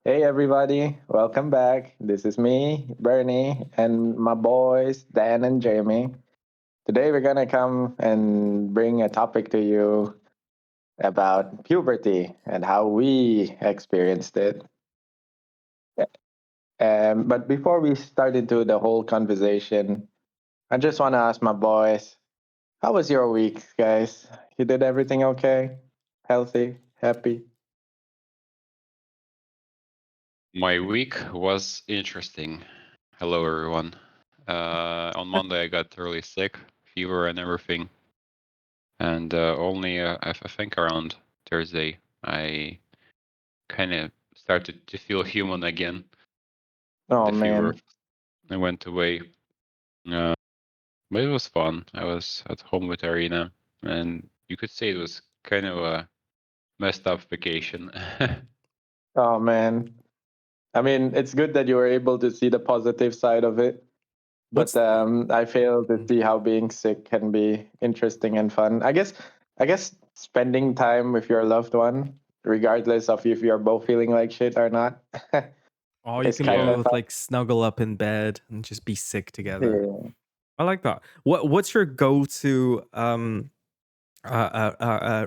Hey everybody, welcome back. This is me, Bernie, and my boys, Dan and Jamie. Today we're gonna come and bring a topic to you about puberty and how we experienced it. But before we start into the whole conversation, I just want to ask my boys, how was your week, guys? You did everything okay? Healthy? Happy? My week was interesting. Hello, everyone. On Monday, I got really sick, fever and everything, and only I think around Thursday, I kind of started to feel human again. Oh The fever man. I went away, uh, but it was fun. I was at home with Arena, and you could say it was kind of a messed up vacation. Oh man. I mean, it's good that you were able to see the positive side of it. But What's I fail to see how being sick can be interesting and fun. I guess spending time with your loved one, regardless of if you're both feeling like shit or not, oh, you is can kind Yeah. of both like snuggle up in bed and just be sick together. yeah. I like that. What's your go-to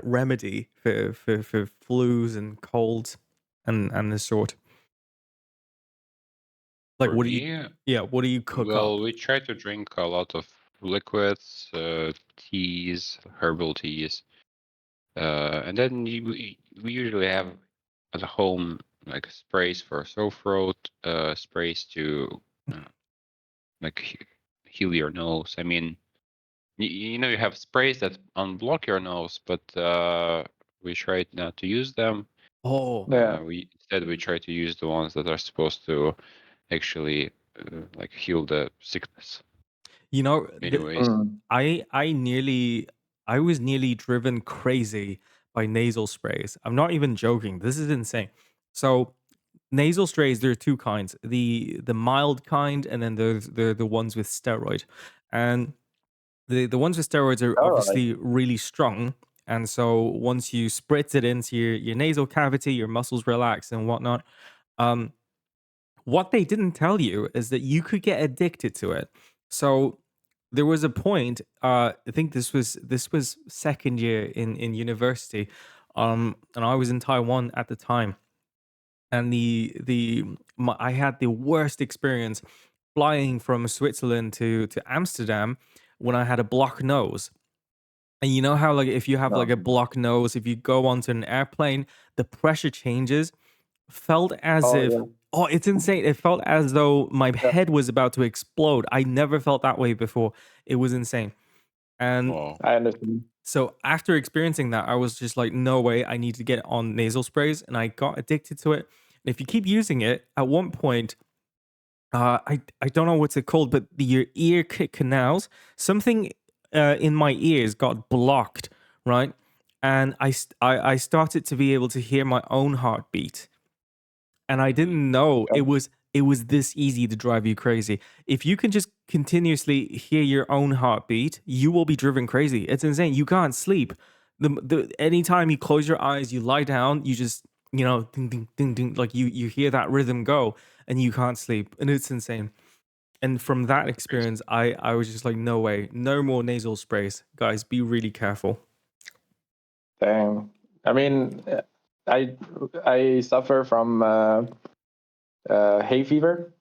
remedy for flus and colds and this sort? Like For what do you me, what do you cook well, up? we try to drink a lot of liquids, teas, herbal teas, and then we usually have at home like sprays for sore throat, sprays to uh, like heal your nose. I mean, you have sprays that unblock your nose, but we try not to use them. Oh, Yeah. We try to use the ones that are supposed to actually like heal the sickness. you know, Anyways. Mm. I was nearly driven crazy by nasal sprays. I'm not even joking. This is insane. So nasal sprays, there are two kinds: the mild kind, and then there's the ones with steroid. And the ones with steroids are All right. obviously really strong. And so once you spritz it into your nasal cavity, your muscles relax and whatnot. Um, what they didn't tell you is that you could get addicted to it. So there was a point, I think this was second year in university, and I was in Taiwan at the time, and I had the worst experience flying from Switzerland to Amsterdam when I had a blocked nose. And you know how like if you have like a Um, blocked nose, if you go onto an airplane, the pressure changes. Felt as oh if yeah. oh, it's insane. It felt as though my Yeah. head was about to explode. I never felt that way before. It was insane. And Oh, I understand. so after experiencing that, I was just like, no way, I need to get on nasal sprays, and I got addicted to it. And if you keep using it, at one point, I don't know what's it called, but your ear canals, something in my ears got blocked, right? And I started to be able to hear my own heartbeat, and I mm, didn't know it was this easy to drive you crazy. If you can just continuously hear your own heartbeat, you will be driven crazy. It's insane. You can't sleep. The anytime you close your eyes, you lie down, you just ding ding ding ding, like you hear that rhythm go, and you can't sleep, and it's insane. And from that crazy. experience, I was just like, no way, no more nasal sprays, guys. Be really careful. Dang. I mean, I suffer from hay fever,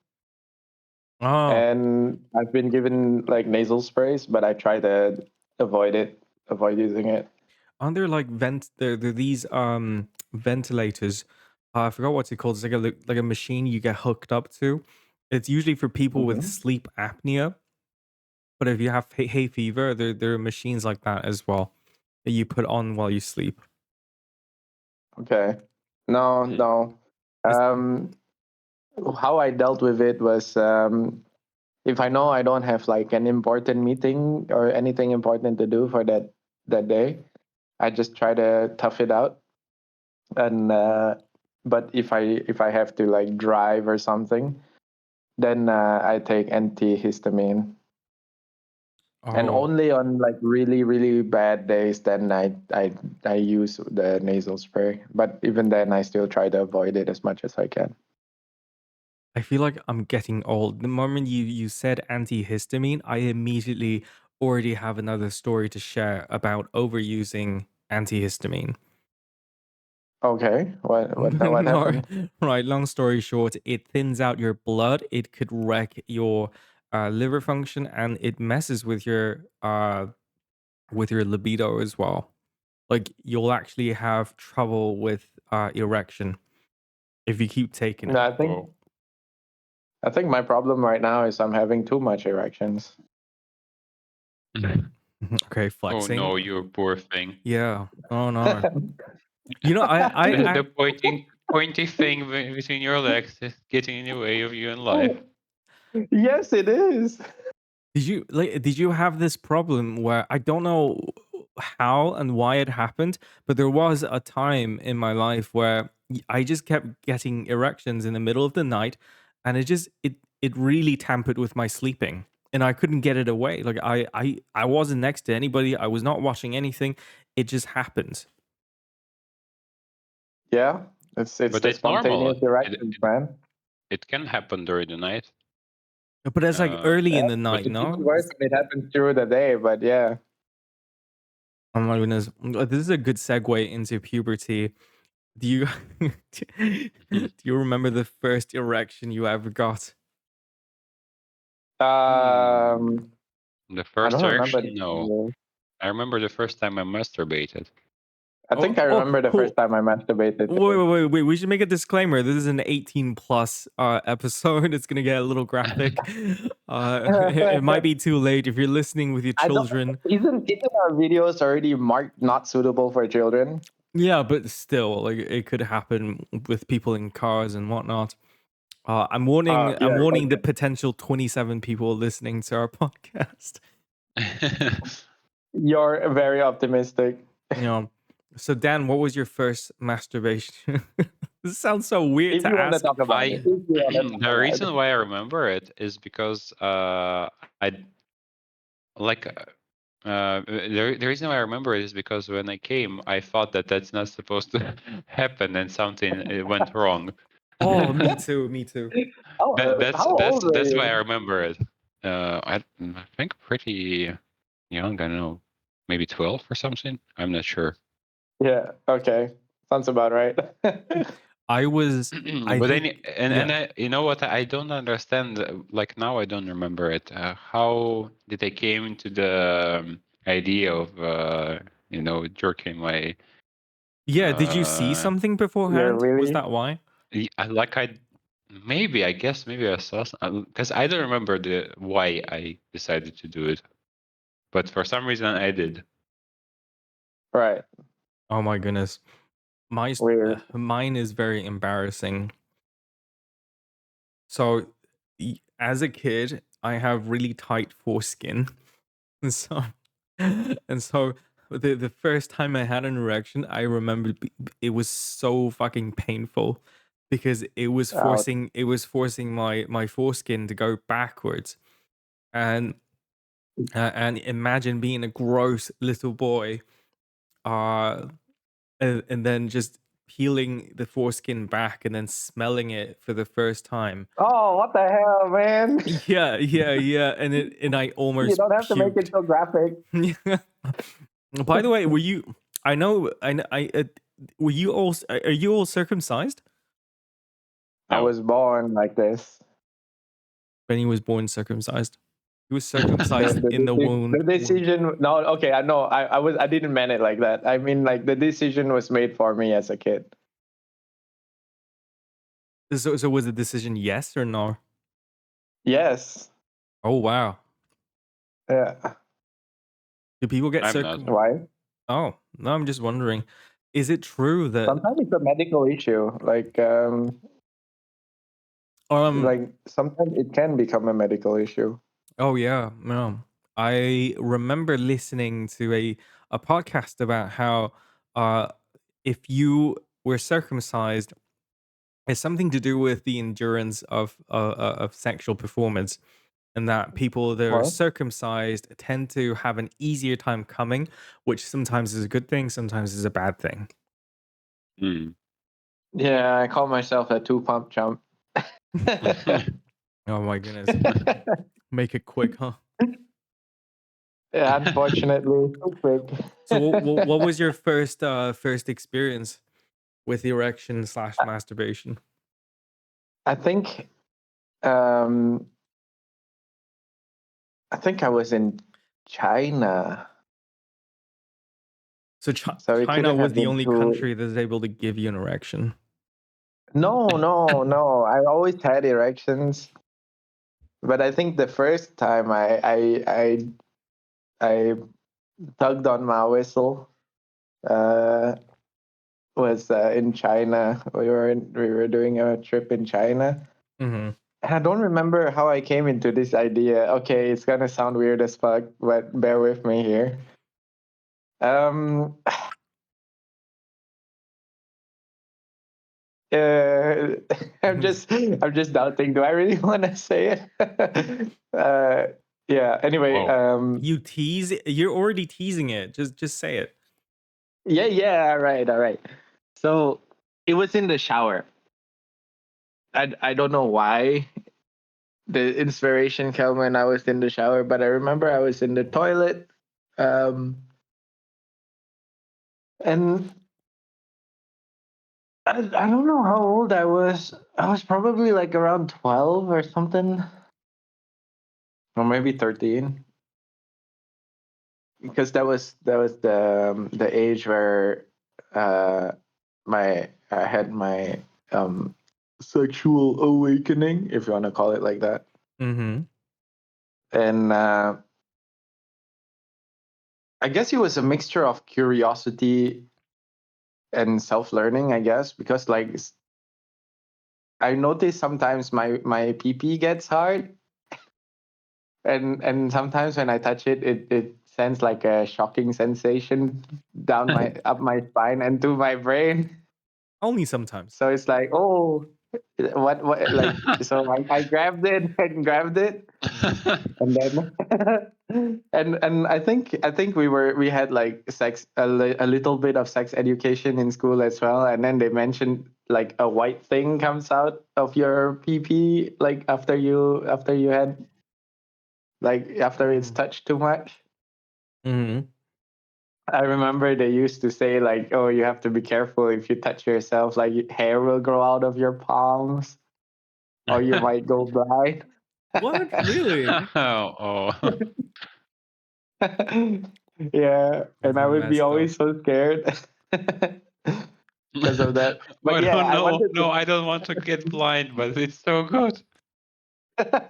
Oh, and I've been given like nasal sprays, but I try to avoid it, avoid using it. aren't there like there these ventilators? I forgot what's it called. It's like a machine you get hooked up to. It's usually for people with Hmm. sleep apnea. But if you have hay fever, there are machines like that as well that you put on while you sleep. Okay. No, Mm. no. It's, Um, how I dealt with it was if I know I don't have like an important meeting or anything important to do for that day, I just try to tough it out. And but if I have to like drive or something, then I take antihistamine. And oh, only on like really really bad days, then I use the nasal spray. But even then, I still try to avoid it as much as I can. I feel like I'm getting old. The moment you said antihistamine, I immediately already have another story to share about overusing antihistamine. Okay, what No, happened? right. Long story short, it thins out your blood. It could wreck your liver function, and it messes with your libido as well. Like you'll actually have trouble with erection if you keep taking No, it. Oh, I think my problem right now is I'm having too much erections. Okay, oh no, flexing. you poor thing. Yeah. Oh no. You know, The pointy thing between your legs is getting in the way of you in life. Yes, it is. did you have this problem where I don't know how and why it happened, but there was a time in my life where I just kept getting erections in the middle of the night, and it really tampered with my sleeping, and I couldn't get it away. Like I wasn't next to anybody, I was not watching anything. It just happened. Yeah, it's But the it's normal. spontaneous erections, man. It can happen during the night. But that's like early Yeah, in the But night, it's even no? worse when it happens through the day. But yeah, Oh my goodness. This is a good segue into puberty. Do you do you remember the first erection you ever got? Hmm. um, The I first don't remember. erection, no. I remember the first time I masturbated. I Oh, think I oh, remember the oh, first time I masturbated wait, too. wait, wait, wait. We should make a disclaimer. This is an 18 plus episode. It's gonna get a little graphic. It might be too late if you're listening with your I don't. children. Isn't our videos already marked not suitable for children? Yeah, but still, like it could happen with people in cars and whatnot. I'm warning. Yeah. I'm warning the Okay. potential 27 people listening to our podcast. You're very optimistic. You know. So Dan, what was your first masturbation? This sounds so weird If to you want to ask. talk about it, I if you want to talk the about reason it. why I remember it is because I like the reason why I remember it is because when I came, I thought that that's not supposed to happen, and something went wrong. Oh, me too. Me too. Oh, how old were That's why I you? remember it. I think pretty young. I don't know, maybe 12 or something. I'm not sure. Yeah. Okay. Sounds about right. I was. I But then, think. Yeah. you know what? I don't understand. Like now, I don't remember it. How did I came into the idea of jerking my Yeah. Did you see uh something You're beforehand? Was really. that why? like I maybe I guess maybe I saw because I don't remember the why I decided to do it, but for some reason I did. Right. Oh my goodness. Weird. Mine is very embarrassing. So, as a kid, I have really tight foreskin, and so the first time I had an erection, I remember it was so fucking painful because Ouch. it was forcing my foreskin to go backwards, and and imagine being a gross little boy, uh, and then just peeling the foreskin back and then smelling it for the first time. Oh, what the hell, man? Yeah, yeah, yeah, and I You almost don't have to make it puked. so graphic. By the way, were you? I know, were you all? Are you all circumcised? I No. was born like this. Benny was born circumcised. He was The, circumcised the, in the the womb. decision. No, okay, I know. I didn't mean it like that. I mean, like the decision was made for me as a kid. So was the decision yes or no? Yes. Oh wow. Yeah. Do people get I'm not. Why? Oh no, I'm just wondering. Is it true that Sometimes it's a medical issue. um Like sometimes it can become a medical issue. oh yeah, no. I remember listening to a podcast about how uh if you were circumcised, it's something to do with the endurance of sexual performance, and that people that are What? circumcised tend to have an easier time coming, which sometimes is a good thing, sometimes is a bad thing. Hmm. Yeah, I call myself a two pump chump. Oh my goodness. Make it quick, huh? Yeah, unfortunately, too quick. So what was your first experience with erection / masturbation? I think um I think I was in China, So so it China couldn't was have the been only too. country that is able to give you an erection. No, no, no. I always had erections, but I think the first time I tugged on my whistle uh, was in China. We were doing a trip in China. Mm-hmm. And I don't remember how I came into this idea. Okay, it's gonna sound weird as fuck, but bear with me here. Um, uh, I'm just doubting. Do I really want to say it? Yeah. Anyway, Whoa. You tease. You're already teasing it. Just say it. yeah, yeah. All right. So it was in the shower. I don't know why the inspiration came when I was in the shower, but I remember I was in the toilet, and I don't know how old I was. I was probably like around 12 or something, or maybe 13, because that was the age where uh I had my sexual awakening, if you want to call it like that. Mm-hmm. And I guess it was a mixture of curiosity and self-learning, I guess, because like I notice sometimes my pee gets hard, and sometimes when I touch it, it sends like a shocking sensation down my up my spine and to my brain. Only sometimes. So it's like, oh, what like, so I grabbed it and grabbed it, and then and I think we had like a little bit of sex education in school as well, and then they mentioned like a white thing comes out of your pee like after you had like after it's touched too much. Mm-hmm. I remember they used to say like, oh, you have to be careful if you touch yourself, like hair will grow out of your palms or you might go blind. What? Really? Oh. Yeah, That's and I would be messed up. always so scared because of that. But Oh yeah, no, I no, wanted no! I don't want to get blind, but it's so good. to.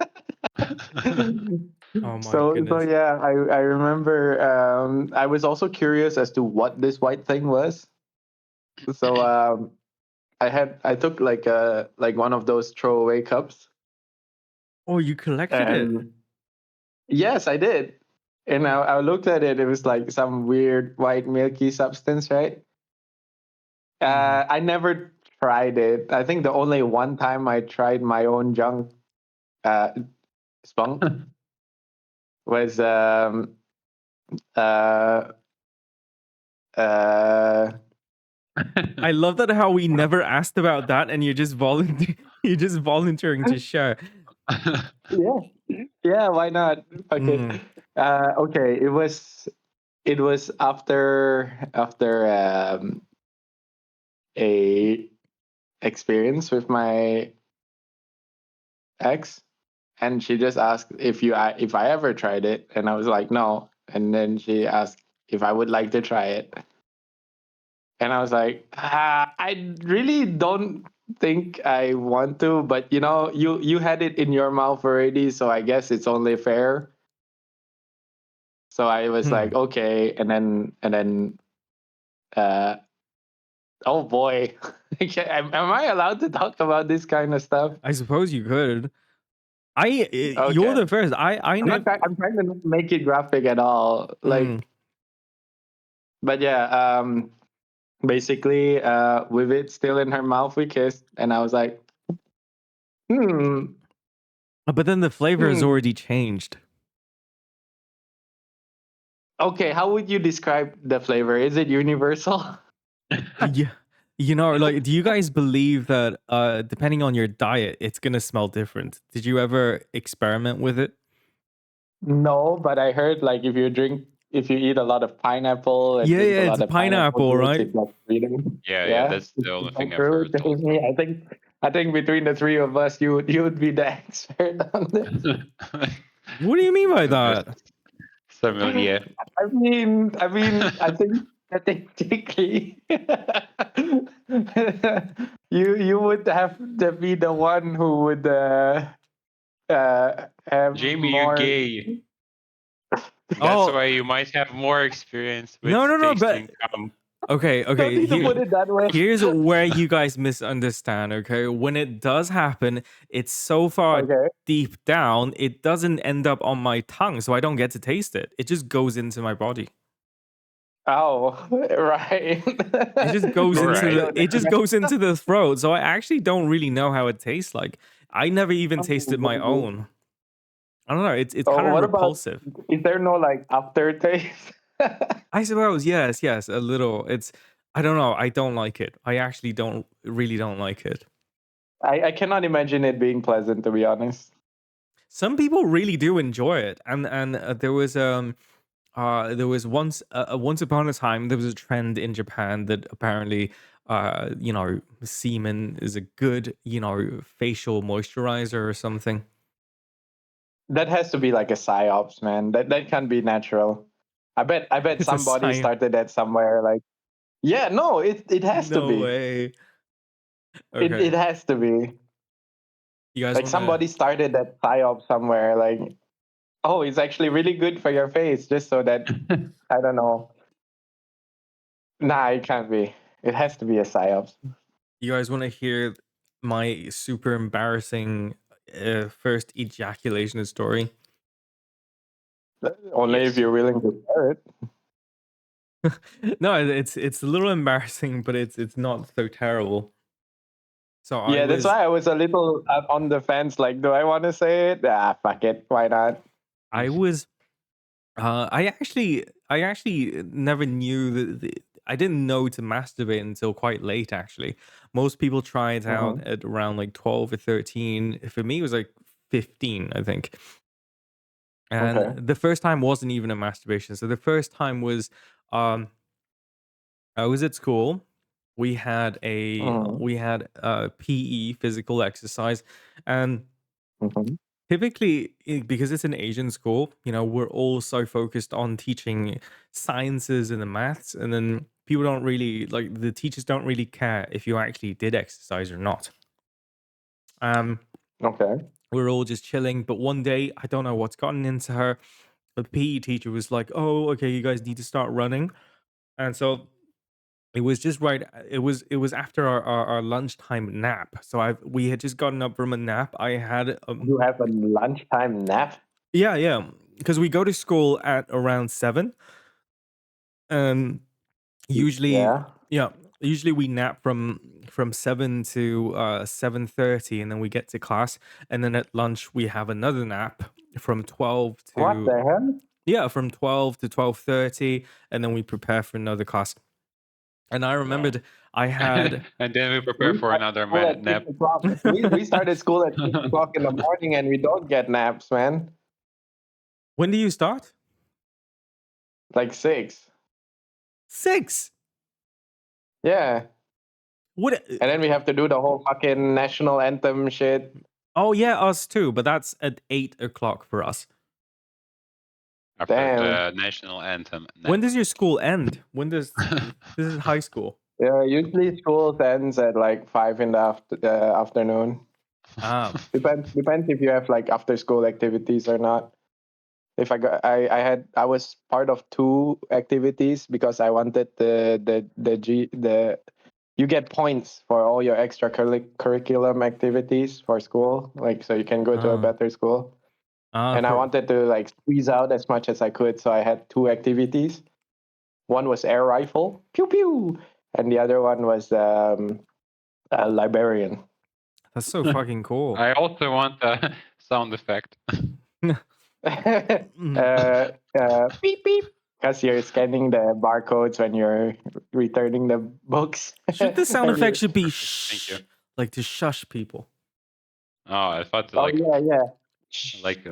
Oh my So goodness. yeah, I remember I was also curious as to what this white thing was. So I took like one of those throwaway cups, Oh, you collected it. and yes, I did. And I looked at it. It was like some weird white milky substance, right? Mhm. I never tried it. I think the only one time I tried my own junk uh, spunk was uh, uh, I love that how we never asked about that, and you're just you're just volunteering to share. yeah, yeah. Why not? Fuck it. Mm. Okay, it was after a experience with my ex, and she just asked if I ever tried it, and I was like no, and then she asked if I would like to try it, and I was like I really don't think I want to, but you know you had it in your mouth already, so I guess it's only fair. So I was Hmm. like okay, and then uh oh boy. Am I allowed to talk about this kind of stuff? I suppose you could. You're Okay. the first. I never. I'm trying to not make it graphic at all. Mm. Like, but yeah, basically, with it still in her mouth, we kissed, and I was like, hmm, But then the flavor has hmm. already changed. Okay, how would you describe the flavor? Is it universal? Yeah, You know, like, do you guys believe that depending on your diet, it's gonna smell different? Did you ever experiment with it? No, but I heard like if you eat a lot of pineapple and Yeah, drink a yeah, lot it's of pineapple pineapple, juice, right? it's like freedom. Yeah, Yeah, that's the only is that thing I've true? heard Tell also. me. I think between the three of us, you would be the expert on this. What do you mean by The best that? sommelier. I think statistically, you would have to be the one who would have Jamie, you're more. gay. That's Oh, why you might have more experience with no, no, no, but tasting cum. okay, Don't okay. need to put it that way. Here's where you guys misunderstand, okay? When it does happen, it's so far Okay. deep down, it doesn't end up on my tongue, so I don't get to taste it. It just goes into my body. Oh, right. It just goes Maybe into Right. so the it just then. goes into the throat. So I actually don't really know how it tastes like. I never even tasted my Oh, own. I don't know. It's oh, kind of what about? repulsive. Is there no like aftertaste? I suppose yes, yes, a little. It's I don't know. I don't like it. I actually don't like it. I cannot imagine it being pleasant, to be honest. Some people really do enjoy it, and there was once upon a time there was a trend in Japan that apparently you know semen is a good facial moisturizer or something. That has to be like a psyops, man. That can't be natural. I bet It's a somebody sign. started that somewhere. Like, yeah, no, it has to No be. way. It Okay, has to be. you guys Like want to? somebody started that psyop somewhere. Like, oh, it's actually really good for your face, just so that I don't know. Nah, it can't be. It has to be a psyops. You guys want to hear my super embarrassing first ejaculation story? Only if Yes. you're willing to share it. No, it's a little embarrassing, but it's not so terrible. So I Yeah, that's was why I was a little on the fence. Like, do I want to say it? Ah, fuck it. Why not? I was I actually never knew that I didn't know to masturbate until quite late actually. Most people try it out Mhm. at around like 12 or 13. For me it was like 15, I think. And Okay. the first time wasn't even a masturbation. So the first time was um I was at school. Mhm. We had a PE physical exercise and Mhm. typically, because it's an Asian school, you know, we're all so focused on teaching sciences and the maths, and then people don't really like the teachers don't really care if you actually did exercise or not. Um, Okay. we're all just chilling, but one day, I don't know what's gotten into her. The PE teacher was like, "Oh, okay, you guys need to start running," and so it was just right. It was after our lunchtime nap. So we had just gotten up from a nap. I had You have a lunchtime nap? yeah, yeah, because we go to school at around 7. And usually, Yeah. yeah, usually we nap from 7 to 7:30, and then we get to class, and then at lunch we have another nap from 12 What to the hell? yeah, from 12 to 12:30, and then we prepare for another class. And I Wow. remembered I had And then we prepare We for started another school at nap. 6 o'clock. We started school at 6 o'clock in the morning, and we don't get naps, man. when do you start? Like 6. 6. Yeah. What And then we have to do the whole fucking national anthem shit. Oh yeah, us too, but that's at 8 o'clock for us. After Damn. the national anthem When nap. does your school end? When does this is high school? Yeah. Usually school ends at like 5 in the afternoon. Ah. Depends if you have like after school activities or not. If I was part of 2 activities because I wanted the you get points for all your extra curriculum activities for school, like so you can go to a Ah. better school. Ah, And I wanted to like squeeze out as much as I could, so I had 2 activities. One was air rifle, pew pew, and the other one was a librarian. that's so fucking cool. I also want a sound effect. Beep beep. because you're scanning the barcodes when you're returning the books. Should the sound And effect you- should be Thank you. shh, like to shush people? Oh, I thought oh yeah. like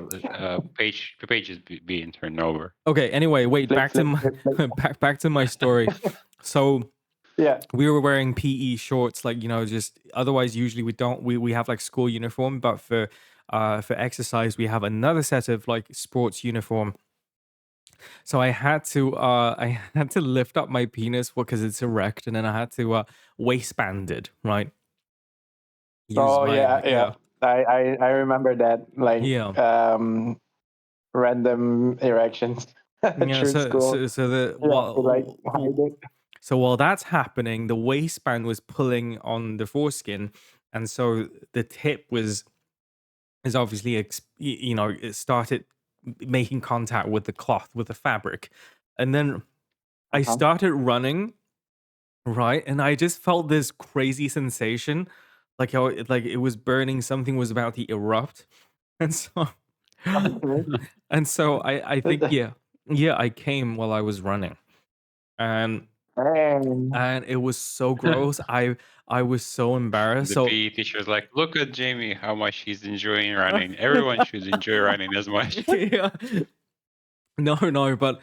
pages being turned over. Okay. Anyway, wait. Flip, Back to flip, my flip, flip. back to my story. So Yeah. we were wearing PE shorts, like just otherwise. Usually we don't. We have like school uniform, but for exercise we have another set of like sports uniform. So I had to I had to lift up my penis because it's erect, and then I had to waistband it, right? Use Oh my yeah. I remember that, like yeah. random erections Yeah, through school. so the Yeah, to like hide it. so while that's happening, the waistband was pulling on the foreskin, and so the tip is obviously it started making contact with the cloth, with the fabric, and then I Uh-huh. started running, right, and I just felt this crazy sensation, like how like it was burning, something was about to erupt, and so Okay. and so I think yeah I came while I was running. And And it was so gross. I was so embarrassed. The So PE teacher's like, look at Jamie, how much he's enjoying running. Everyone should enjoy running as much. yeah. No, but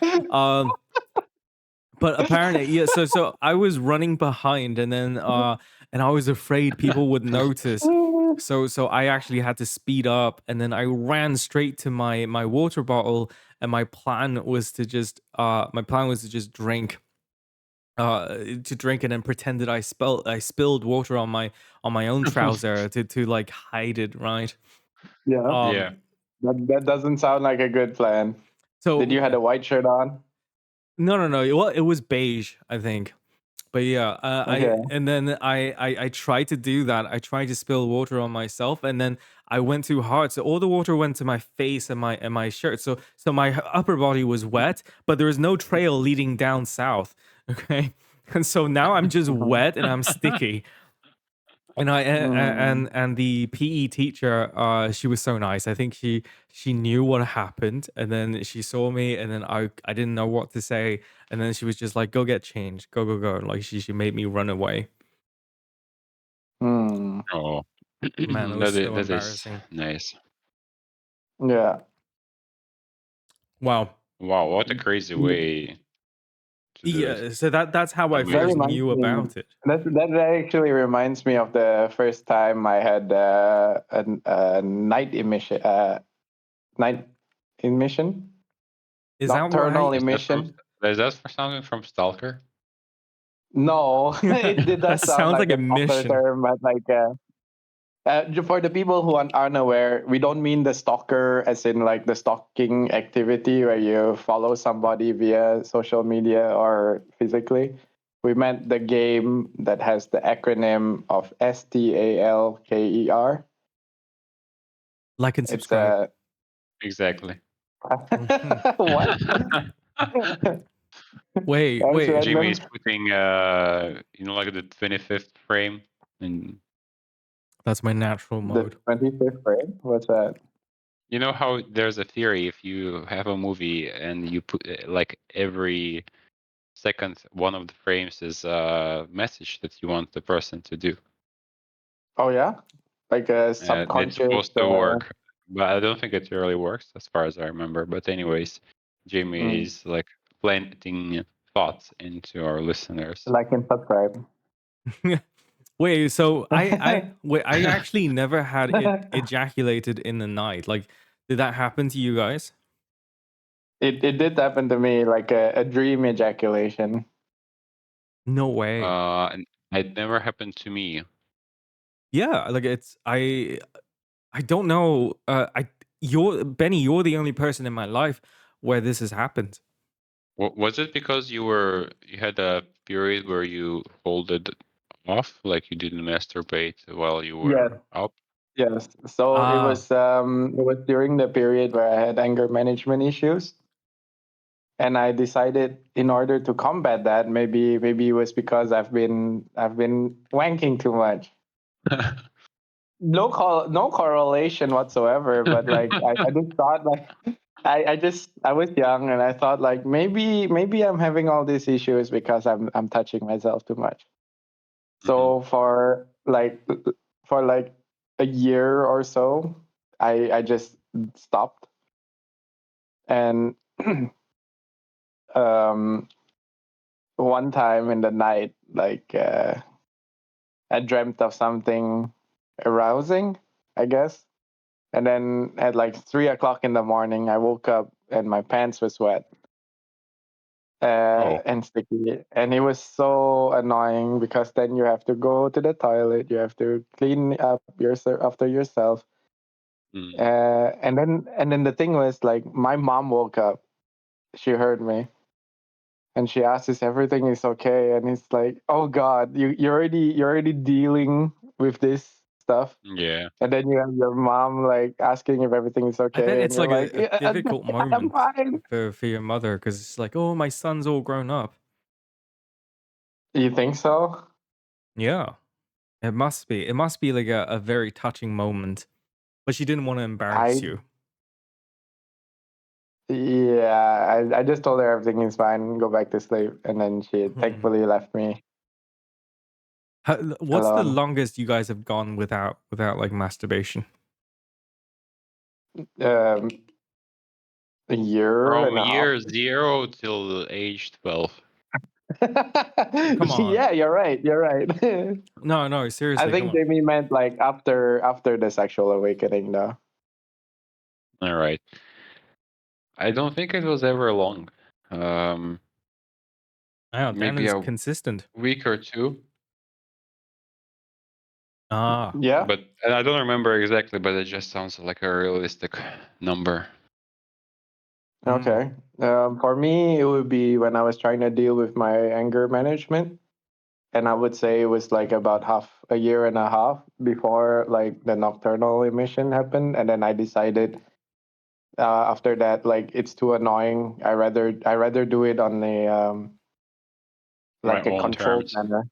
apparently, yeah, so I was running behind, and then and I was afraid people would notice. So I actually had to speed up, and then I ran straight to my water bottle, and my plan was to just drink and then pretend that I spilled water on my own trouser to like hide it, right? yeah, Yeah. um that doesn't sound like a good plan. Did you so had a white shirt on? no, well, it was beige, I think. But yeah, Okay. I and then I tried to do that. I tried to spill water on myself, and then I went too hard, so all the water went to my face and my shirt. So my upper body was wet, but there was no trail leading down south. Okay, and so now I'm just wet and I'm sticky. And Mm. and the PE teacher, she was so nice. I think she knew what happened, and then she saw me, and then I didn't know what to say, and then she was just like, "Go get changed, go." Like she made me run away. Mm. Oh, Man, it was so that is embarrassing. nice. Yeah. Wow. Wow, what a crazy way to do it. Yeah. So that's how I That first Amazing. reminds knew me. about it. That actually reminds me of the first time I had a night emission, Is that nocturnal right? emission. Is that for something from Stalker? No, it That does sound sounds like like a a proper mission. term, but like for the people who are unaware, we don't mean the stalker as in like the stalking activity where you follow somebody via social media or physically. We meant the game that has the acronym of STALKER. Like and It's subscribe. a Exactly. Mhm. what? Wait, That's wait. Jamie is random. putting, like the 25th frame, and That's my natural The mode. 25th frame. What's that? you know how there's a theory if you have a movie and you put like every second one of the frames is a message that you want the person to do. Oh yeah, like a It's subconscious. supposed to work, but I don't think it really works as far as I remember. But anyways, Jamie Mm, is like planting thoughts into our listeners. like and subscribe. Wait, so I actually never had it ejaculated in the night. Like, did that happen to you guys? It did happen to me, like a dream ejaculation. No way. And it never happened to me. Yeah, like it's I don't know. I you're Benny. You're the only person in my life where this has happened. Was it because you had a period where you folded off, like you didn't masturbate while you Yes, were up? yes. So Ah, it was during the period where I had anger management issues, and I decided in order to combat that, maybe it was because I've been wanking too much. No correlation whatsoever, but like I just thought like I was young and I thought like maybe I'm having all these issues because I'm touching myself too much. So for like a year or so, I just stopped. And um, one time in the night, like I dreamt of something arousing, I guess. And then at like 3 o'clock in the morning, I woke up and my pants was wet Oh. and sticky. And it was so annoying because then you have to go to the toilet, you have to clean up yourself after yourself. Mm. And then the thing was like my mom woke up, she heard me, and she asked if everything is okay. And it's like, oh God, you're already dealing with this stuff. Yeah. And then you have your mom like asking if everything is I bet okay, and it's you're like like, a yeah, difficult I'm moment fine. for your mother because it's like, oh, my son's all grown up. You think so? Yeah, it must be. It must be like a very touching moment. But she didn't want to embarrass I you. Yeah, I just told her everything is fine, go back to sleep, and then she Hmm. thankfully left me What's the alone. longest you guys have gone without like masturbation? Um, a year From and a half. year 0 till age 12. Come on. Yeah, you're right. You're right. No, I seriously, come think on. Jamie meant like after the sexual awakening, though. All right. I don't think it was ever long. Um, Wow, Dan maybe is a consistent. week or two. Ah, Yeah. But and I don't remember exactly, but it just sounds like a realistic number. mm, Okay. For me, it would be when I was trying to deal with my anger management, and I would say it was like about half a year and a half before like the nocturnal emission happened, and then I decided after that like it's too annoying. I rather do it on a My like a own controlled terms. manner.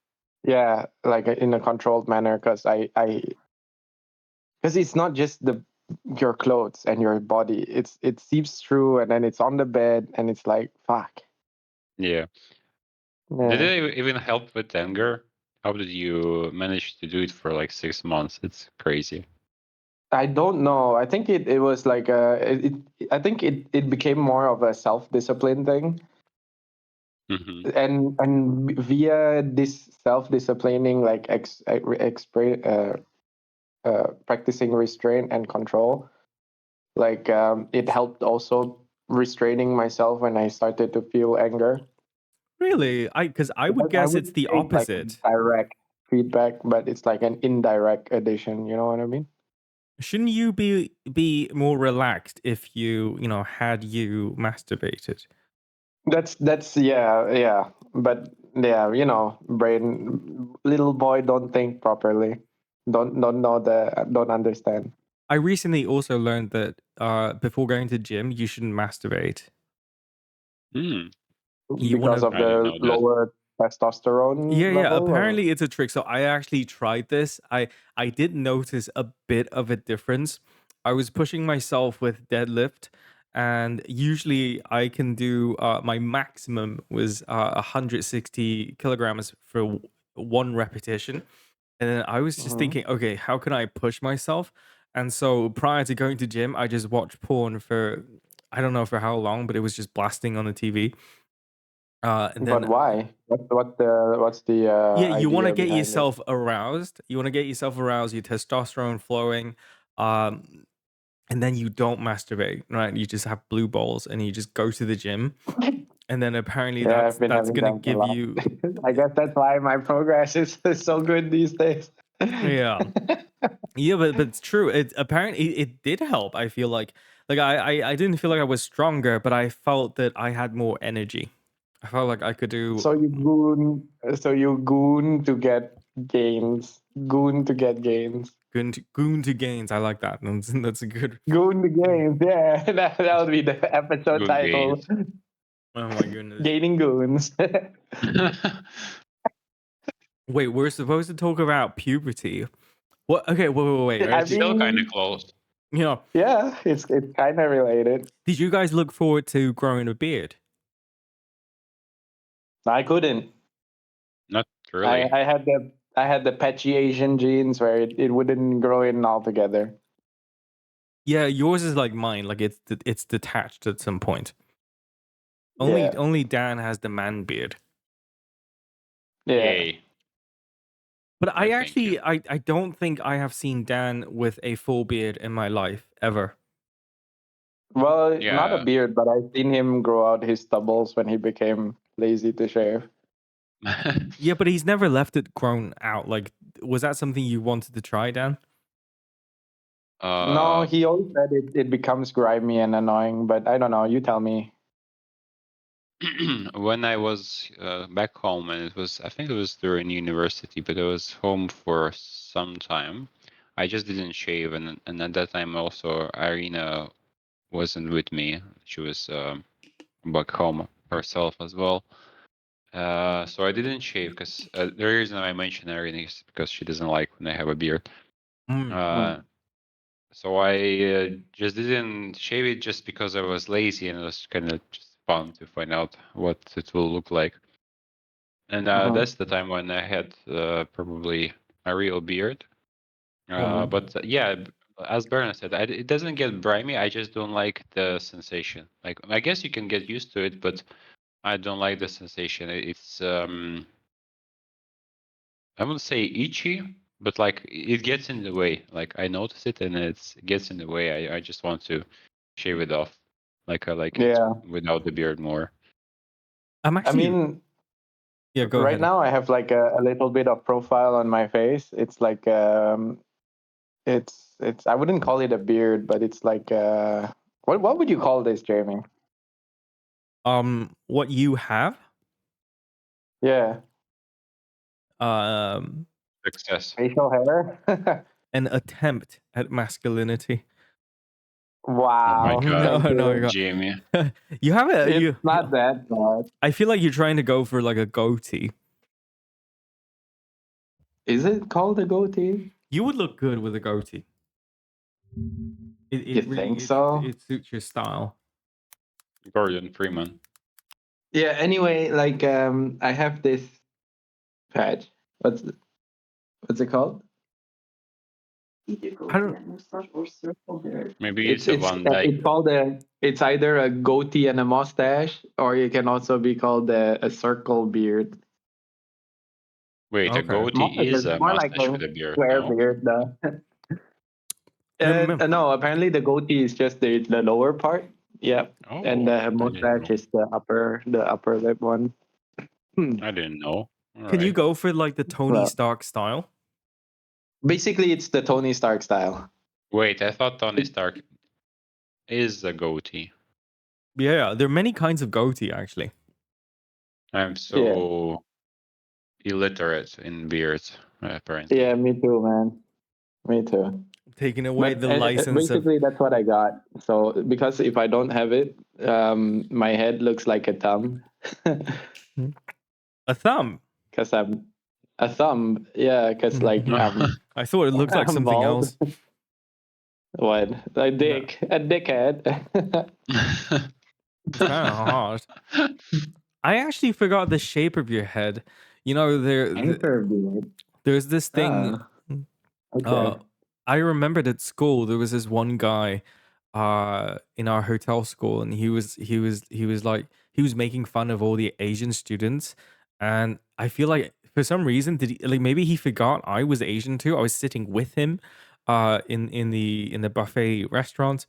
Yeah, like in a controlled manner, because it's not just your clothes and your body. It seeps through, and then it's on the bed, and it's like fuck. Yeah. Did Yeah. it even help with anger? How did you manage to do it for like 6 months? It's crazy. I don't know. I think it was like I think it became more of a self discipline thing, Hmm. and via this self disciplining like practicing restraint and control, like it helped also restraining myself when I started to feel anger. really? Because I would I guess it's wouldn't the say it's like a opposite. direct feedback, but it's like an indirect addition. You know what I mean? Shouldn't you be more relaxed if you had you masturbated? That's yeah. But yeah, brain little boy don't think properly. Don't know don't understand I recently also learned that before going to gym, you shouldn't masturbate. Hmm. You want because to of I didn't the know that. lower testosterone Yeah. level or Apparently, it's a trick. So I actually tried this. I did notice a bit of a difference. I was pushing myself with deadlift, and usually I can do my maximum was 160 kilograms for one repetition. And then I was just Mhm. thinking, okay, how can I push myself? And so prior to going to gym, I just watched porn for I don't know for how long, but it was just blasting on the TV. And But then why? What's the yeah, you want to idea get behind it? yourself aroused. You want to get yourself aroused, your testosterone flowing, um, and then you don't masturbate, right? You just have blue balls, and you just go to the gym, and then apparently Yeah, I've been that's having gonna that a give lot. you, I guess that's why my progress is so good these days. yeah, yeah, but it's true. It apparently it did help. I feel like I didn't feel like I was stronger, but I felt that I had more energy. I felt like I could do So you goon to get gains. Goon to get gains. goon to gains. I like that. That's a good. Goon to gains. Yeah, that would be the episode Good title. gains. Oh my goodness. Gaining goons. Wait, we're supposed to talk about puberty. What? Okay, wait. I We're still kind of mean, close. Yeah. Yeah, it's kind of related. Did you guys look forward to growing a beard? I couldn't. Not I, really. I had the I had the patchy Asian genes where it wouldn't grow in altogether. Yeah, yours is like mine. Like it's detached at some point. Yeah, Only Dan has the man beard. yeah. Yay. But I thank you. I don't think I have seen Dan with a full beard in my life ever. Well, not a Yeah. beard, but I've seen him grow out his stubbles when he became lazy to shave. Yeah, but he's never left it grown out. Like, was that something you wanted to try, Dan? No, uh, he always said it becomes grimy and annoying, but I don't know. You tell me. when I was back home, and I think it was during university, but I was home for some time. I just didn't shave, and at that time also Irina wasn't with me. She was back home herself as well. So I didn't shave because the reason I mentioned Irina is because she doesn't like when I have a beard. Mm. Uh, so I just didn't shave it just because I was lazy and it was kind of just fun to find out what it will look like. And Mhm, that's the time when I had probably a real beard. mhm. But yeah, as Bernard said, it doesn't get grimy. I just don't like the sensation. Like I guess you can get used to it, but I don't like the sensation. It's I wouldn't say itchy, but like it gets in the way. Like I notice it and it gets in the way. I just want to shave it off. Like I like it Yeah. without the beard more. I'm I actually. mean, Yeah, go right ahead. now I have like a little bit of profile on my face. It's like it's I wouldn't call it a beard, but it's like what would you call this, Jamie? What you have? Yeah, Um, Success. facial hair. an attempt at masculinity. Oh my Wow, No, god, thank no, you. you Jamie. got. You have a It's you. not that bad. I feel like you're trying to go for like a goatee. Is it called a goatee? You would look good with a goatee. You It think really so? it suits your style. Gordon Freeman. Yeah. Anyway, like I have this patch. What's it called? I don't. Maybe It's it's a it's Van Dyke. it's called a. It's either a goatee and a mustache, or it can also be called a circle beard. Wait, a Okay. goatee is a More like mustache a with a beard, square no? beard, though. Remember. No, apparently the goatee is just the lower part. Yeah, and Oh, the I didn't mustache know. is the upper lip one. Hmm. I didn't know. All Can you right. go for like the Tony Well, Stark style? basically, it's the Tony Stark style. Wait, I thought Tony Stark is a goatee. Yeah, there are many kinds of goatee actually. I'm Yeah, so illiterate in beards, apparently. yeah, me too, man. Me too. Taking away But the license of basically, that's what I got. So because if I don't have it, my head looks like a thumb. a thumb. Because I'm a thumb. Yeah, because like I thought it looked like I'm something bald. else. What? A No, dickhead. it's kind of hard. I actually forgot the shape of your head. You know, Anchor beard. there's this thing. Ah, Uh, okay. I remembered at school there was this one guy, in our hotel school, and he was making fun of all the Asian students, and I feel like for some reason did he like maybe he forgot I was Asian too. I was sitting with him, in the buffet restaurant,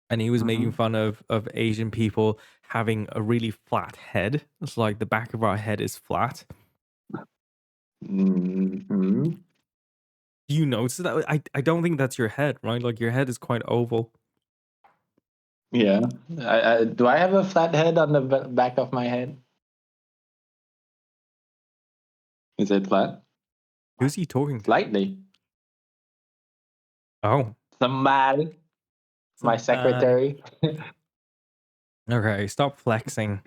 and he was making Mm-hmm. fun of Asian people having a really flat head. It's like the back of our head is flat. Mm-hmm. Do you notice that? I don't think that's your head, right? Like your head is quite oval. Yeah. Do I have a flat head on the back of my head? Is it flat? Who's he talking to? Slightly. Oh, Somebody. My somebody. secretary. Okay, stop flexing.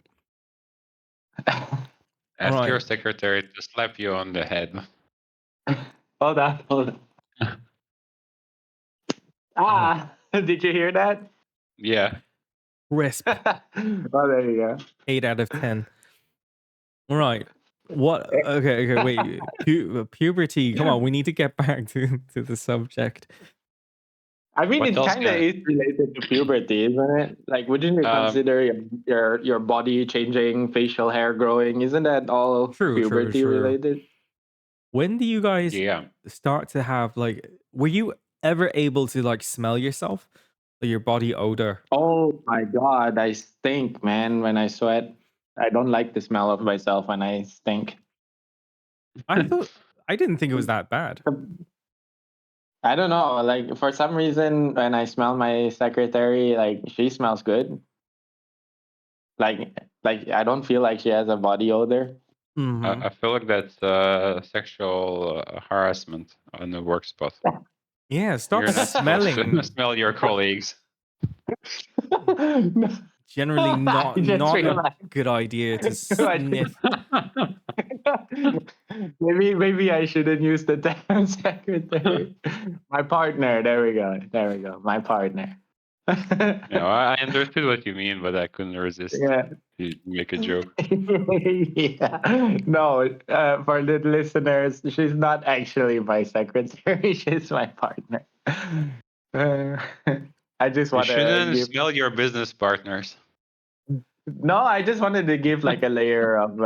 All Ask your right. secretary to slap you on the head. Hold on. Did you hear that? Yeah. Crisp. Oh, there you go. 8 out of 10. All right. What? Okay. Wait. Puberty. Come on. We need to get back to the subject. I mean, What it else kind of can is related to puberty, isn't it? Like, wouldn't you um consider your body changing, facial hair growing? Isn't that all puberty True. related? When do you guys yeah. start to have like? Were you ever able to like smell yourself, or your body odor? Oh my god, I stink, man. When I sweat, I don't like the smell of myself when I stink. I didn't think it was that bad. I don't know. Like for some reason, when I smell my secretary, like she smells good. Like, like I don't feel like she has a body odor. Mhm. I feel like that's sexual harassment on the work spot. Yeah. Stop You're not supposed to smelling. smell your colleagues. No, Generally, I just not a realized. good idea to What? sniff. Maybe I shouldn't use the term secretary. My partner. There we go. There we go. My partner. No, I understood what you mean, but I couldn't resist Yeah. to make a joke. Yeah. No, for the listeners, she's not actually my secretary. She's my partner. Uh, I just You want to shouldn't give. smell your business partners. No, I just wanted to give like a layer of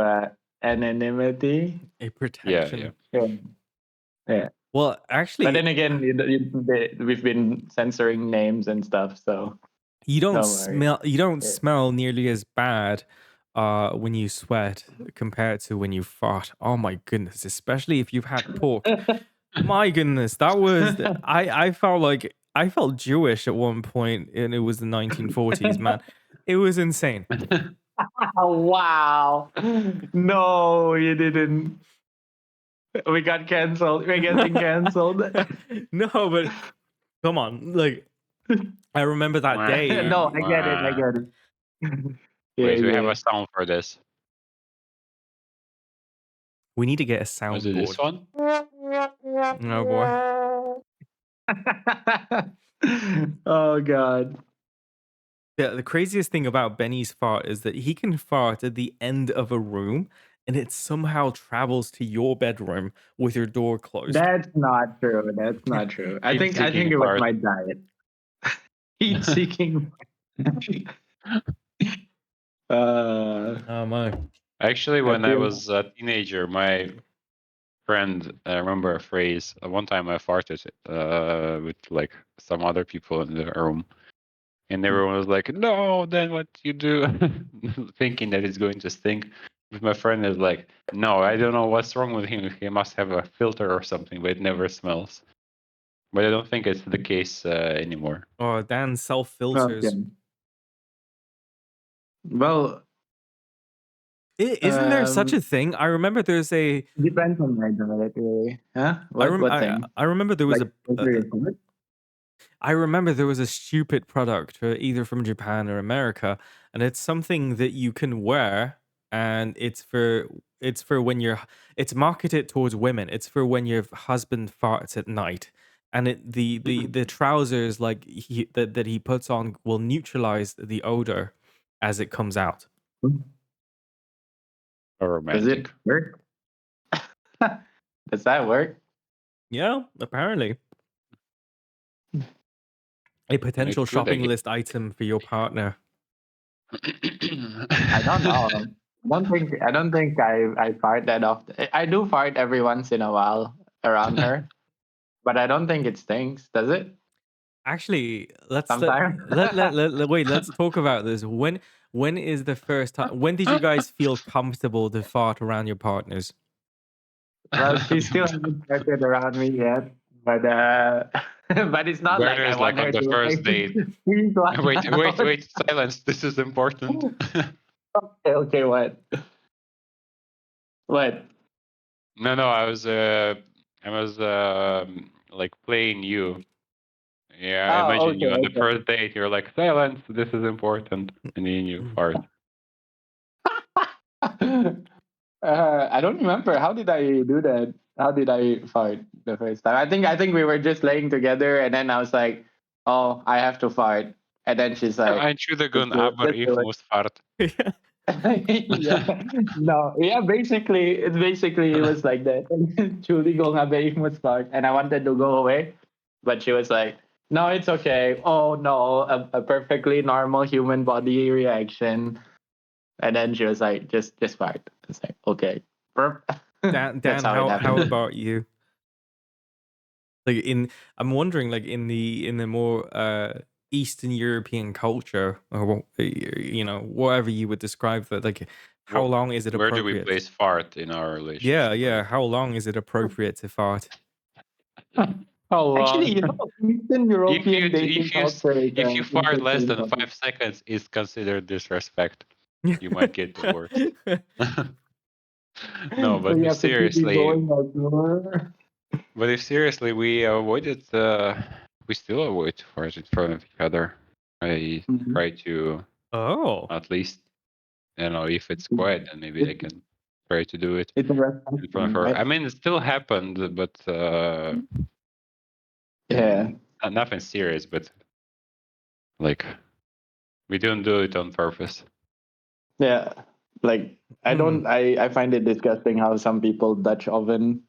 anonymity. A Yeah, protection. Yeah. Yeah. Well, But then actually, again, we've been censoring names and stuff, so you don't don't worry. smell. You don't Yeah. smell nearly as bad when you sweat compared to when you fart. Oh my goodness! Especially if you've had pork. My goodness, that was I felt like I felt Jewish at one point, and it was the 1940s. Man, it was insane. Oh, wow. No, you didn't. We got canceled. We're getting canceled. No, but come on, like I remember that day. No, I get it. I get it. Yeah, Wait, we have yeah. a sound for this. We need to get a Was it this soundboard. one? Oh boy. Oh god. The craziest thing about Benny's fart is that he can fart at the end of a room and it somehow travels to your bedroom with your door closed. That's not true. That's not true. I think Heat-seeking it was fart. my diet. Heat seeking. Oh my. Actually, I when I feel was a teenager, my friend, I remember a phrase. One time I farted with like some other people in the room, and everyone was like, "No, then what you do?" Thinking that it's going to stink. But my friend is like, "No, I don't know what's wrong with him. He must have a filter or something, but it never smells." But I don't think it's the case anymore. Oh, Dan self okay. filters. Well, Isn't there such a thing? I remember there's a. depends on my diet, really. Huh? What thing? I remember there was Like a. filter your food? I remember there was a stupid product either from Japan or America, and it's something that you can wear, and it's for when you're it's marketed towards women. It's for when your husband farts at night, and the trousers like that he puts on will neutralize the odor as it comes out. Or Does romantic. it work? Does that work? Yeah, apparently a potential It could, I shopping guess. list item for your partner. I don't know. I don't think I fart that often. I do fart every once in a while around her, but I don't think it stinks. Does it? Actually, Sometimes. wait. Let's talk about this. When is the first time? When did you guys feel comfortable to fart around your partners? Well, she still hasn't farted around me yet, but but it's not like Werner I is want like on her the to first like date. squeeze one out. Wait, silence. This is important. Okay, what? What? No, I was like playing you. Yeah, I Oh, imagine okay, you on the okay. first date. You're like, silence. This is important, and then you fart. I don't remember. How did I do that? How did I fart the first time? I think we were just laying together, and then I was like, oh, I have to fart. And then she's like, Entschuldigung, just do it, aber just ich do muss fart. Yeah. yeah, no, yeah, basically it was like that. Julie going ich muss fart, and I wanted to go away, but she was like, "No, it's okay. Oh no, a perfectly normal human body reaction." And then she was like, "Just fart." It's like, okay, Dan, that's how it how happened. about you? Like I'm wondering, like in the more Eastern European culture, or you know, whatever you would describe that, like how long is it Where do we appropriate? place fart in our Yeah, relationship? yeah. How long is it appropriate to fart? How long? Actually, Eastern European dating culture is if you fart less interesting than topic. 5 seconds, it's considered disrespect. You might get divorced. No, So but you if have to keep it seriously, going outdoor. we avoided, we still avoid farts in front of each other. I Mhm. try to Oh. at least, I don't know, if it's quiet, then maybe I It, can try to do it it's a in front of responsibility, her. I right? mean, it still happened, but Yeah. nothing serious. But like, we don't do it on purpose. Yeah. Like I Hmm. don't I find it disgusting how some people Dutch oven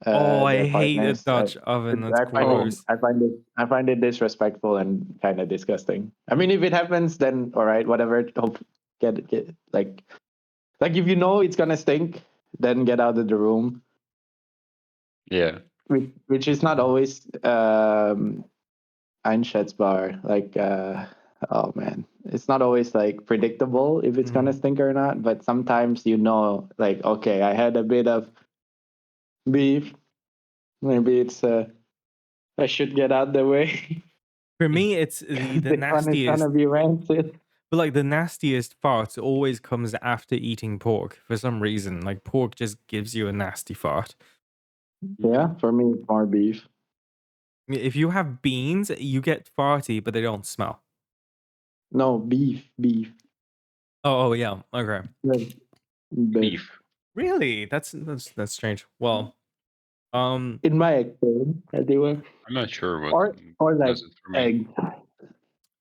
Oh, I their hate a partners. Dutch oven. That's Oh, gross. I find it disrespectful and kind of disgusting. I mean, if it happens, then all right, whatever. Hope get like if you know it's gonna stink, then get out of the room. yeah. Which is not always einschätzbar. Like oh man, it's not always like predictable if it's gonna Mm. stink or not. But sometimes you know, like okay, I had a bit of beef. Maybe it's I should get out the way. For me, it's the This one is nastiest. gonna be rancid. But like the nastiest fart always comes after eating pork for some reason. Like pork just gives you a nasty fart. Yeah, for me it's more beef. If you have beans, you get farty, but they don't smell. No, beef. Oh, yeah. Okay. Yes, beef. Beef. Really? That's strange. Well, um, In my experience, they were I'm not sure what or like does it for me. eggs.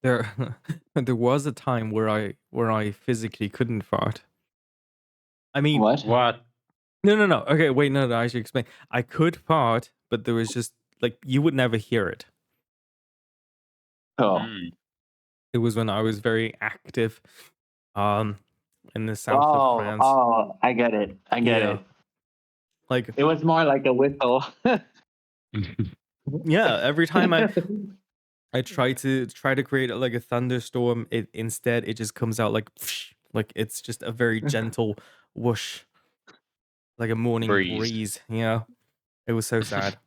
there there was a time where I physically couldn't fart. I mean, What? What? no. Okay, wait, no, I should explain. I could fart, but there was just like you would never hear it. Oh, Mm. It was when I was very active, um, in the south of France. I get it. I get Yeah, it. like It was more like a whistle. yeah. Every time I try to create like a thunderstorm, it instead it just comes out like like it's just a very gentle whoosh, like a morning Breeze. breeze. Yeah, it was so sad.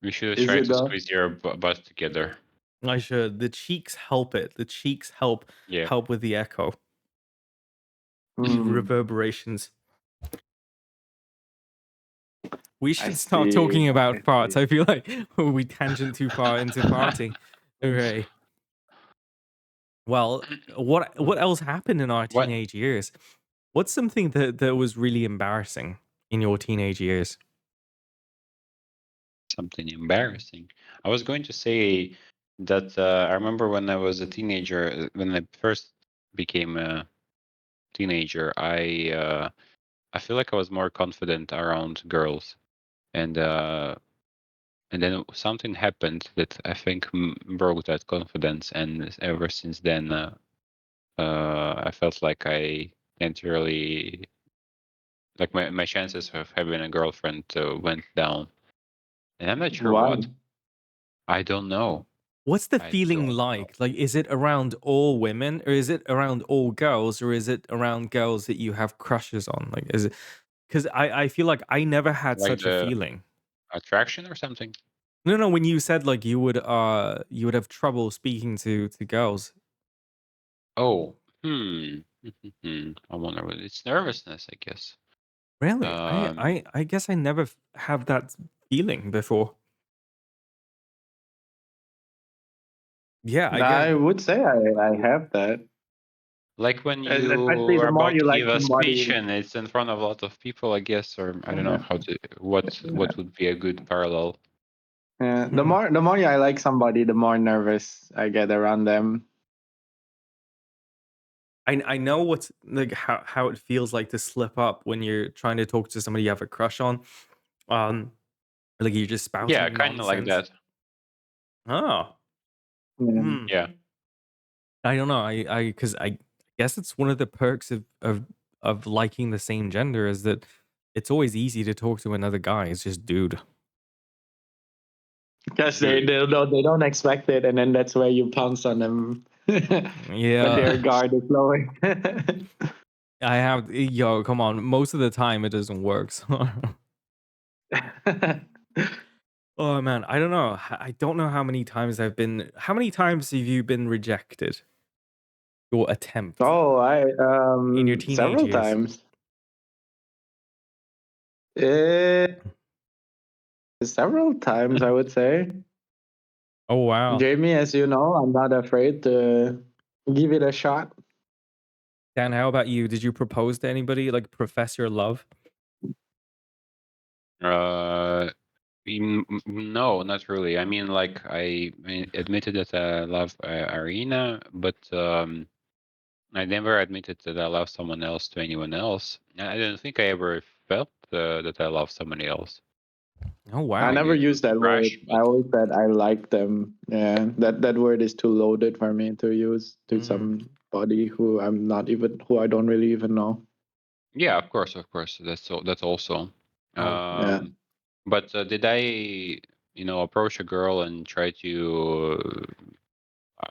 We should Is try it to though? squeeze your butt together. I should. The cheeks help it. The cheeks Yeah. help with the echo, the Hmm, reverberations. We I should start see. talking I about farts. see. I feel like we tangent too far into farting. Okay. Well, what else happened in our What? teenage years? What's something that was really embarrassing in your teenage years? Something embarrassing. I was going to say that I remember when I was a teenager, when I first became a teenager, I feel like I was more confident around girls, and then something happened that I think broke that confidence, and ever since then, I felt like I can't really, like, my chances of having a girlfriend went down, and I'm not sure Why? what. I don't know. What's the I feeling don't know. like? Like, is it around all women, or is it around all girls, or is it around girls that you have crushes on? Like, is it because I feel like I never had Like such a the feeling. attraction or something. No, when you said like you would have trouble speaking to girls. Oh, I wonder what it's nervousness, I guess. Really? Um, I guess I never have that feeling before. Yeah, I guess. I would say I have that. like when Especially you the are more about you to like give a speech somebody. and it's in front of a lot of people, I guess, or I don't know Yeah. how to what would be a good parallel. Yeah, the more I like somebody, the more nervous I get around them. I know what's like how it feels like to slip up when you're trying to talk to somebody you have a crush on. Like you're just Yeah, spouting kind of like nonsense. that. Oh. Yeah. Hmm. Yeah. I don't know. Because I guess it's one of the perks of liking the same gender is that it's always easy to talk to another guy. It's just dude. Because they don't expect it, and then that's where you pounce on them when their Yeah. guard is lowering. I have yo, come on. Most of the time it doesn't work. So. Oh man, I don't know. I don't know how many times I've been. How many times have you been rejected? Your attempt Oh, I in your teenage several years? times. Eh, Several times, I would say. Oh wow. Jamie, as you know, I'm not afraid to give it a shot. Dan, how about you? Did you propose to anybody? Like profess your love? No, not really. I mean, like I admitted that I love Arena, but I never admitted that I love someone else to anyone else. I don't think I ever felt that I love somebody else. Oh I wow. Maybe never it was use a that word. crush, I but always said I like them. Yeah, that word is too loaded for me to use to Mm. somebody who who I don't really even know. yeah, of course. That's also. Oh. Yeah. Um, but did I, approach a girl and try to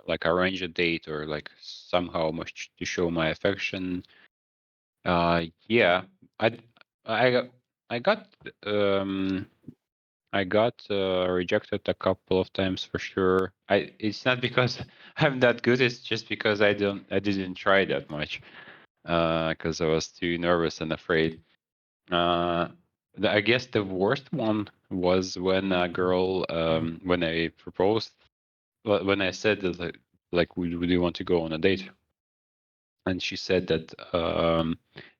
like arrange a date or like somehow much to show my affection? Yeah, I I got I got um I got rejected a couple of times for sure. It's not because I'm that good. It's just because I didn't try that much. Because I was too nervous and afraid. Uh, I guess the worst one was when a girl, when I proposed, when I said that, like, would you want to go on a date? And she said that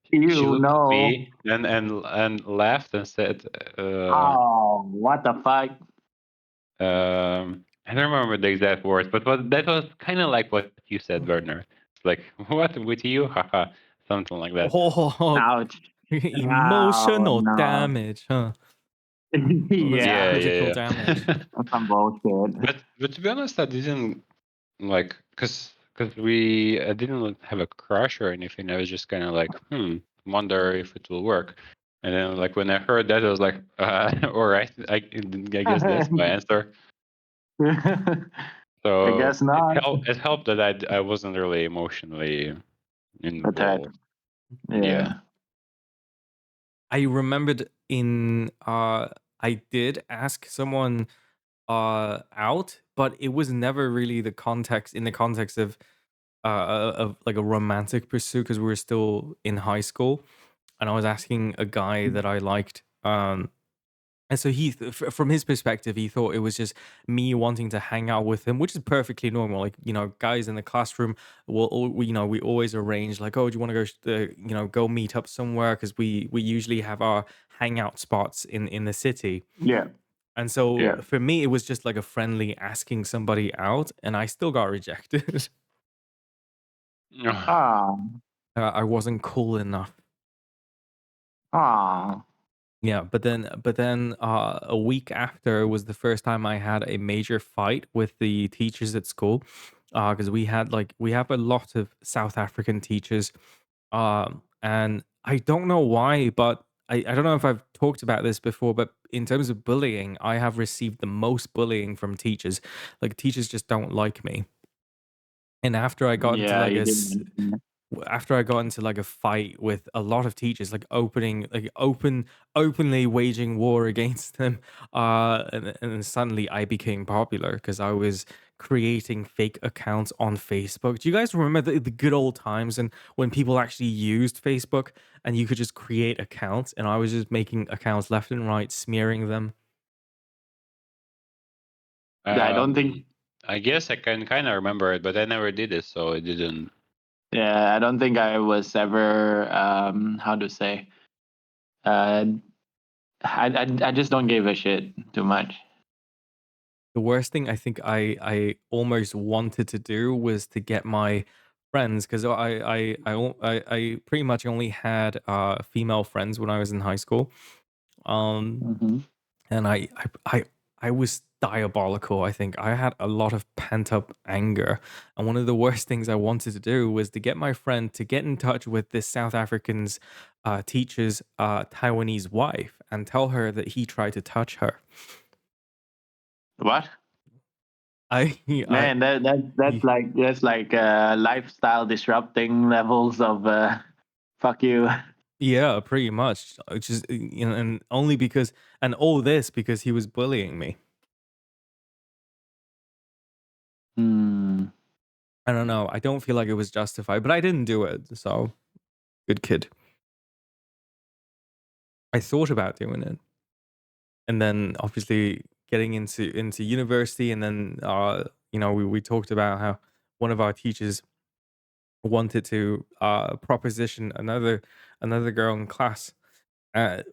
she You looked at know. me and laughed and said, Oh, what the fuck? I don't remember the exact words, but that was kind of like what you said, Werner. It's like, what with you? Haha, something like that. Oh, Ouch. Oh emotional no. damage, huh? Oh, that's Yeah, Yeah, critical yeah, damage. yeah. that's some bullshit. But to be honest, I didn't like because we I didn't have a crush or anything. I was just kind of like, wonder if it will work. And then like when I heard that, I was like, all right, I guess that's my answer. I So guess not. it helped that I wasn't really emotionally Attached. involved. Yeah. Yeah. I remembered I did ask someone out, but it was never really in the context of like a romantic pursuit because we were still in high school, and I was asking a guy that I liked. And so from his perspective, he thought it was just me wanting to hang out with him, which is perfectly normal. Like, guys in the classroom we always arrange like, oh, do you want to go, go meet up somewhere? Because we usually have our hangout spots in the city. Yeah. And so Yeah. for me, it was just like a friendly asking somebody out, and I still got rejected. Ah. I wasn't cool enough. Ah. Yeah, but then a week after was the first time I had a major fight with the teachers at school, because we have a lot of South African teachers, and I don't know why, but I don't know if I've talked about this before, but in terms of bullying, I have received the most bullying from teachers. Like teachers just don't like me. And Yeah, you did mention it. after I got into like a fight with a lot of teachers, like openly waging war against them, and then suddenly I became popular because I was creating fake accounts on Facebook. Do you guys remember the good old times and when people actually used Facebook and you could just create accounts, and I was just making accounts left and right, smearing them. I don't think. um, I guess I can kind of remember it, but I never did it, so it didn't. Yeah, I don't think I was ever. How to say? Uh, I just don't give a shit too much. The worst thing I think I almost wanted to do was to get my friends, because I pretty much only had female friends when I was in high school. Um, Mm-hmm. and I was diabolical. I think I had a lot of pent up anger, and one of the worst things I wanted to do was to get my friend to get in touch with this South African's teacher's Taiwanese wife and tell her that he tried to touch her. What? I Man, that's like lifestyle disrupting levels of fuck you. Yeah, pretty much. Just and only because, and all this because he was bullying me. Hmm. I don't know. I don't feel like it was justified, but I didn't do it. So good kid. I thought about doing it, and then obviously getting into university, and then we talked about how one of our teachers wanted to proposition another girl in class,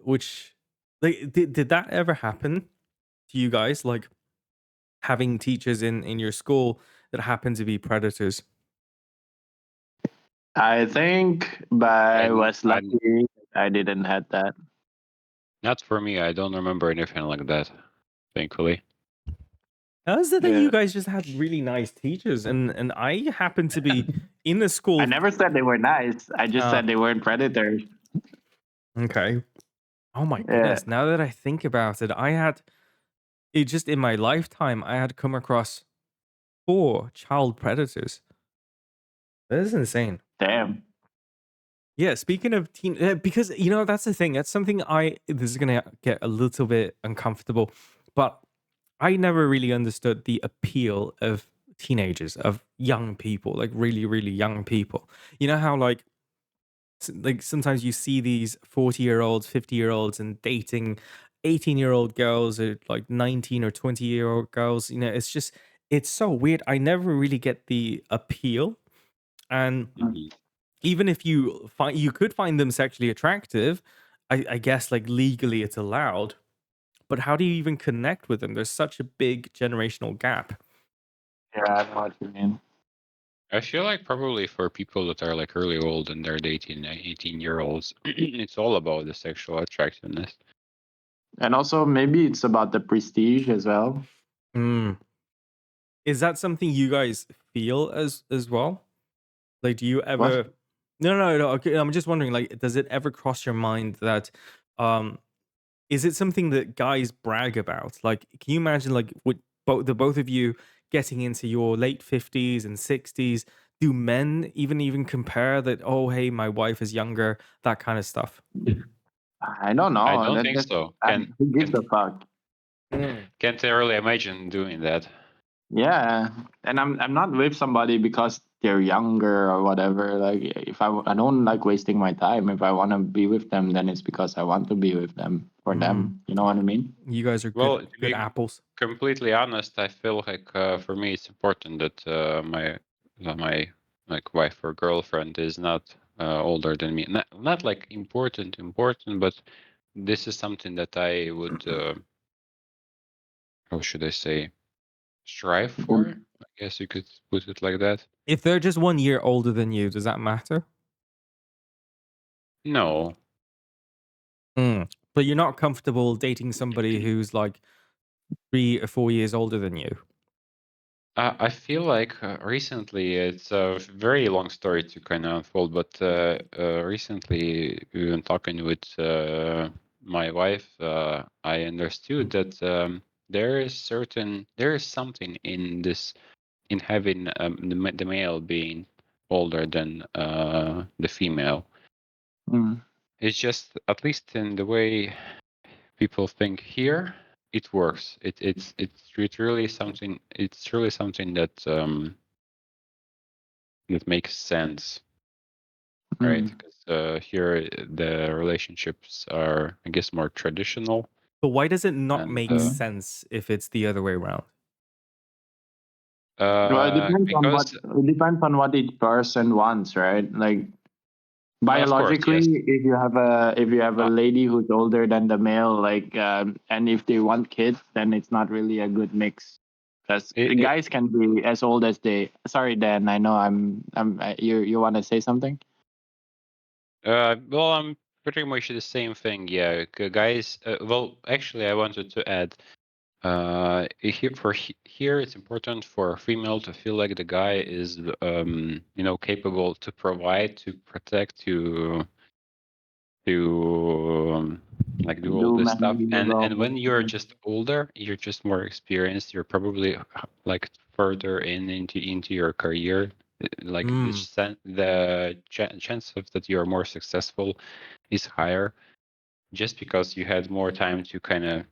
which like did that ever happen to you guys? Like having teachers in your school that happen to be predators. I think, but I And was lucky I didn't had that. not for me. I don't remember anything like that, thankfully. How is it that you Yeah. guys just had really nice teachers, and I happen to be in the I school? never said they were nice. I just Uh, said they weren't predators. okay. Oh my Yeah. goodness! Now that I think about it, I had it just in my lifetime. I had come across 4 child predators. That is insane. Damn. Yeah, speaking of teen, because that's the thing. That's something this is gonna get a little bit uncomfortable, but I never really understood the appeal of teenagers, of young people, like really, really young people. You know how like sometimes you see these 40-year-olds, 50-year-olds, and dating 18-year-old girls or like 19 or 20-year-old girls. It's so weird. I never really get the appeal, and Mm. Mhm. even if you could find them sexually attractive, I guess like legally it's allowed, but how do you even connect with them? There's such a big generational gap. Yeah, I know what you mean. I feel like probably for people that are like really old and they're dating 18-year-olds, it's all about the sexual attractiveness. And also, maybe it's about the prestige as well. Mm. Is that something you guys feel as well? Like, do you What? ever? No, no, no. Okay, I'm just wondering. Like, does it ever cross your mind that, um, is it something that guys brag about? Like, can you imagine like with both of you getting into your late 50s and 60s? Do men even compare that? Oh, hey, my wife is younger. That kind of stuff. I don't I know. don't think so. Who gives a fuck? Mm. Can't really imagine doing that. Yeah, and I'm not with somebody because they're younger or whatever. Like if I don't like wasting my time. If I want to be with them, then it's because I want to be with them for Mm. them. You know what I mean? You guys are Well, to good be apples. completely honest, I feel like for me it's important that my like wife or girlfriend is not older than me. Not like important, but this is something that I would how should I say strive for? I guess you could put it like that. If they're just 1 year older than you, does that matter? No, Mm. But you're not comfortable dating somebody who's like 3 or 4 years older than you. I feel like recently it's a very long story to kind of unfold, but recently, even talking with my wife, I understood that there is something in this in having the male being older than the female. Mm. It's just at least in the way people think here, it works. It's really something. It's really something that makes sense, right? Mm. Because here the relationships are, I guess, more traditional, But why does it not and make sense if it's the other way around? Well, because it depends on what each person wants, right? Like of course, biologically, yes. if you have a Uh, lady who's older than the male, like and if they want kids, then it's not really a good mix. Because It, it, guys can be as old as they. Sorry, Dan. I know you want to say something? well, I'm pretty much the same thing. Yeah, guys. Well, actually, I wanted to add. Here, it's important for a female to feel like the guy is, capable to provide, to protect, to like do all Do this stuff. manly And when you're role. just older, you're just more experienced. You're probably like further into your career. Like Mm. the chance of that you're more successful is higher, just because you had more time to kind of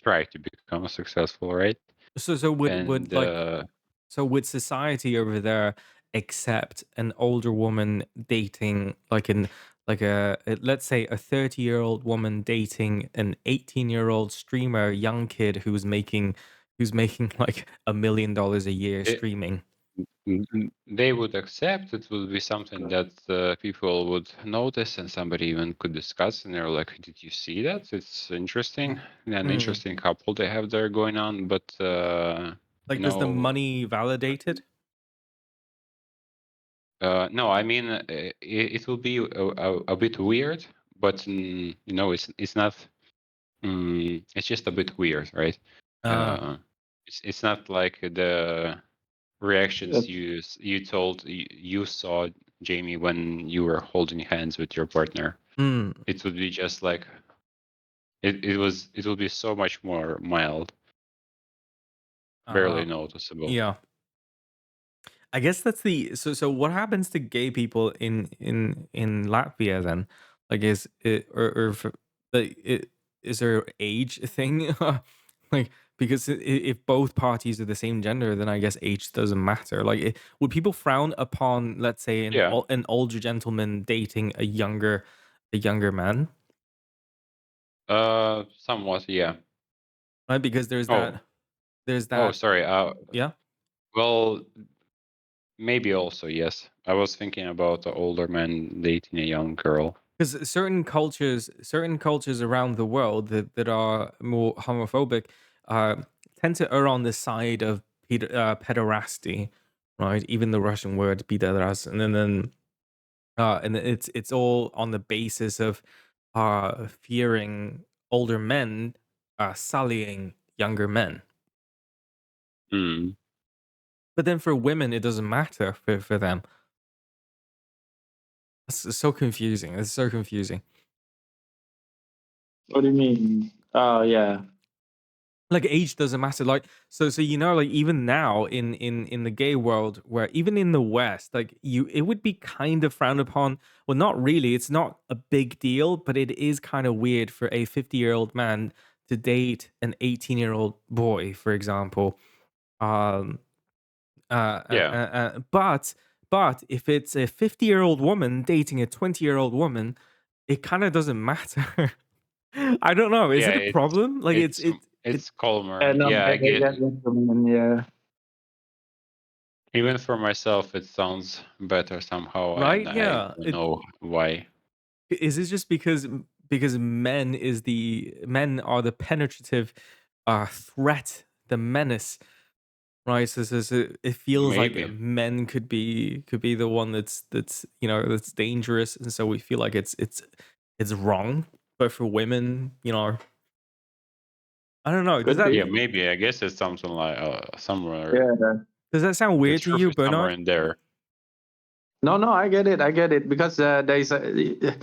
try to become successful, right? So would And like so would society over there accept an older woman dating like let's say a 30-year-old woman dating an 18-year-old streamer, young kid who's making like $1 million a year it, streaming? they would accept. It would be something that people would notice, and somebody even could discuss. And they're like, "Did you see that? It's interesting. An Hmm. interesting couple they have there going on." But you Like, does the know, money validate it? no, I mean, it will be a bit weird, but it's not. It's just a bit weird, right? Uh, Uh, it's not like the reactions That's you saw, Jamie, when you were holding hands with your partner. mm, It would be just like it will be so much more mild, uh, barely noticeable. yeah. I guess that's the so what happens to gay people in Latvia then? Like is it or if, like is there age thing? Like because if both parties are the same gender, then I guess age doesn't matter. Like would people frown upon, let's say, Yeah. an older gentleman dating a younger man? Somewhat, yeah. Right? Because there's Oh, that sorry. yeah. Well, maybe also yes. I was thinking about the older man dating a young girl. Because certain cultures around the world that are more homophobic uh, tend to err on the side of pederasty, right? Even the Russian word pederast, and it's all on the basis of fearing older men sullying younger men. Hmm. But then for women, it doesn't matter for them. It's so confusing. It's so confusing. What do you mean? Oh yeah. Like age doesn't matter, like so like even now in the gay world, where even in the west, like it would be kind of frowned upon. Well, not really, it's not a big deal, but it is kind of weird for a 50-year-old man to date an 18-year-old boy, for example. um Yeah. but if it's a 50-year-old woman dating a 20-year-old woman, it kind of doesn't matter. I don't know, is Yeah. it a problem? Like It's it it's calmer. And Yeah, I I get. get what you mean. Yeah. Even for myself, it sounds better somehow, and right, I yeah. don't know why. Is this just because men are the penetrative threat, the menace, right? So it feels like Maybe. men could be the one that's dangerous, and so we feel like it's wrong. But for women, I don't know. Does Could that be. Yeah, maybe. I guess it's something like somewhere. Yeah. does that sound The weird to truth you, is somewhere Bernard? in there. No, no, I get it. I get it because there's a.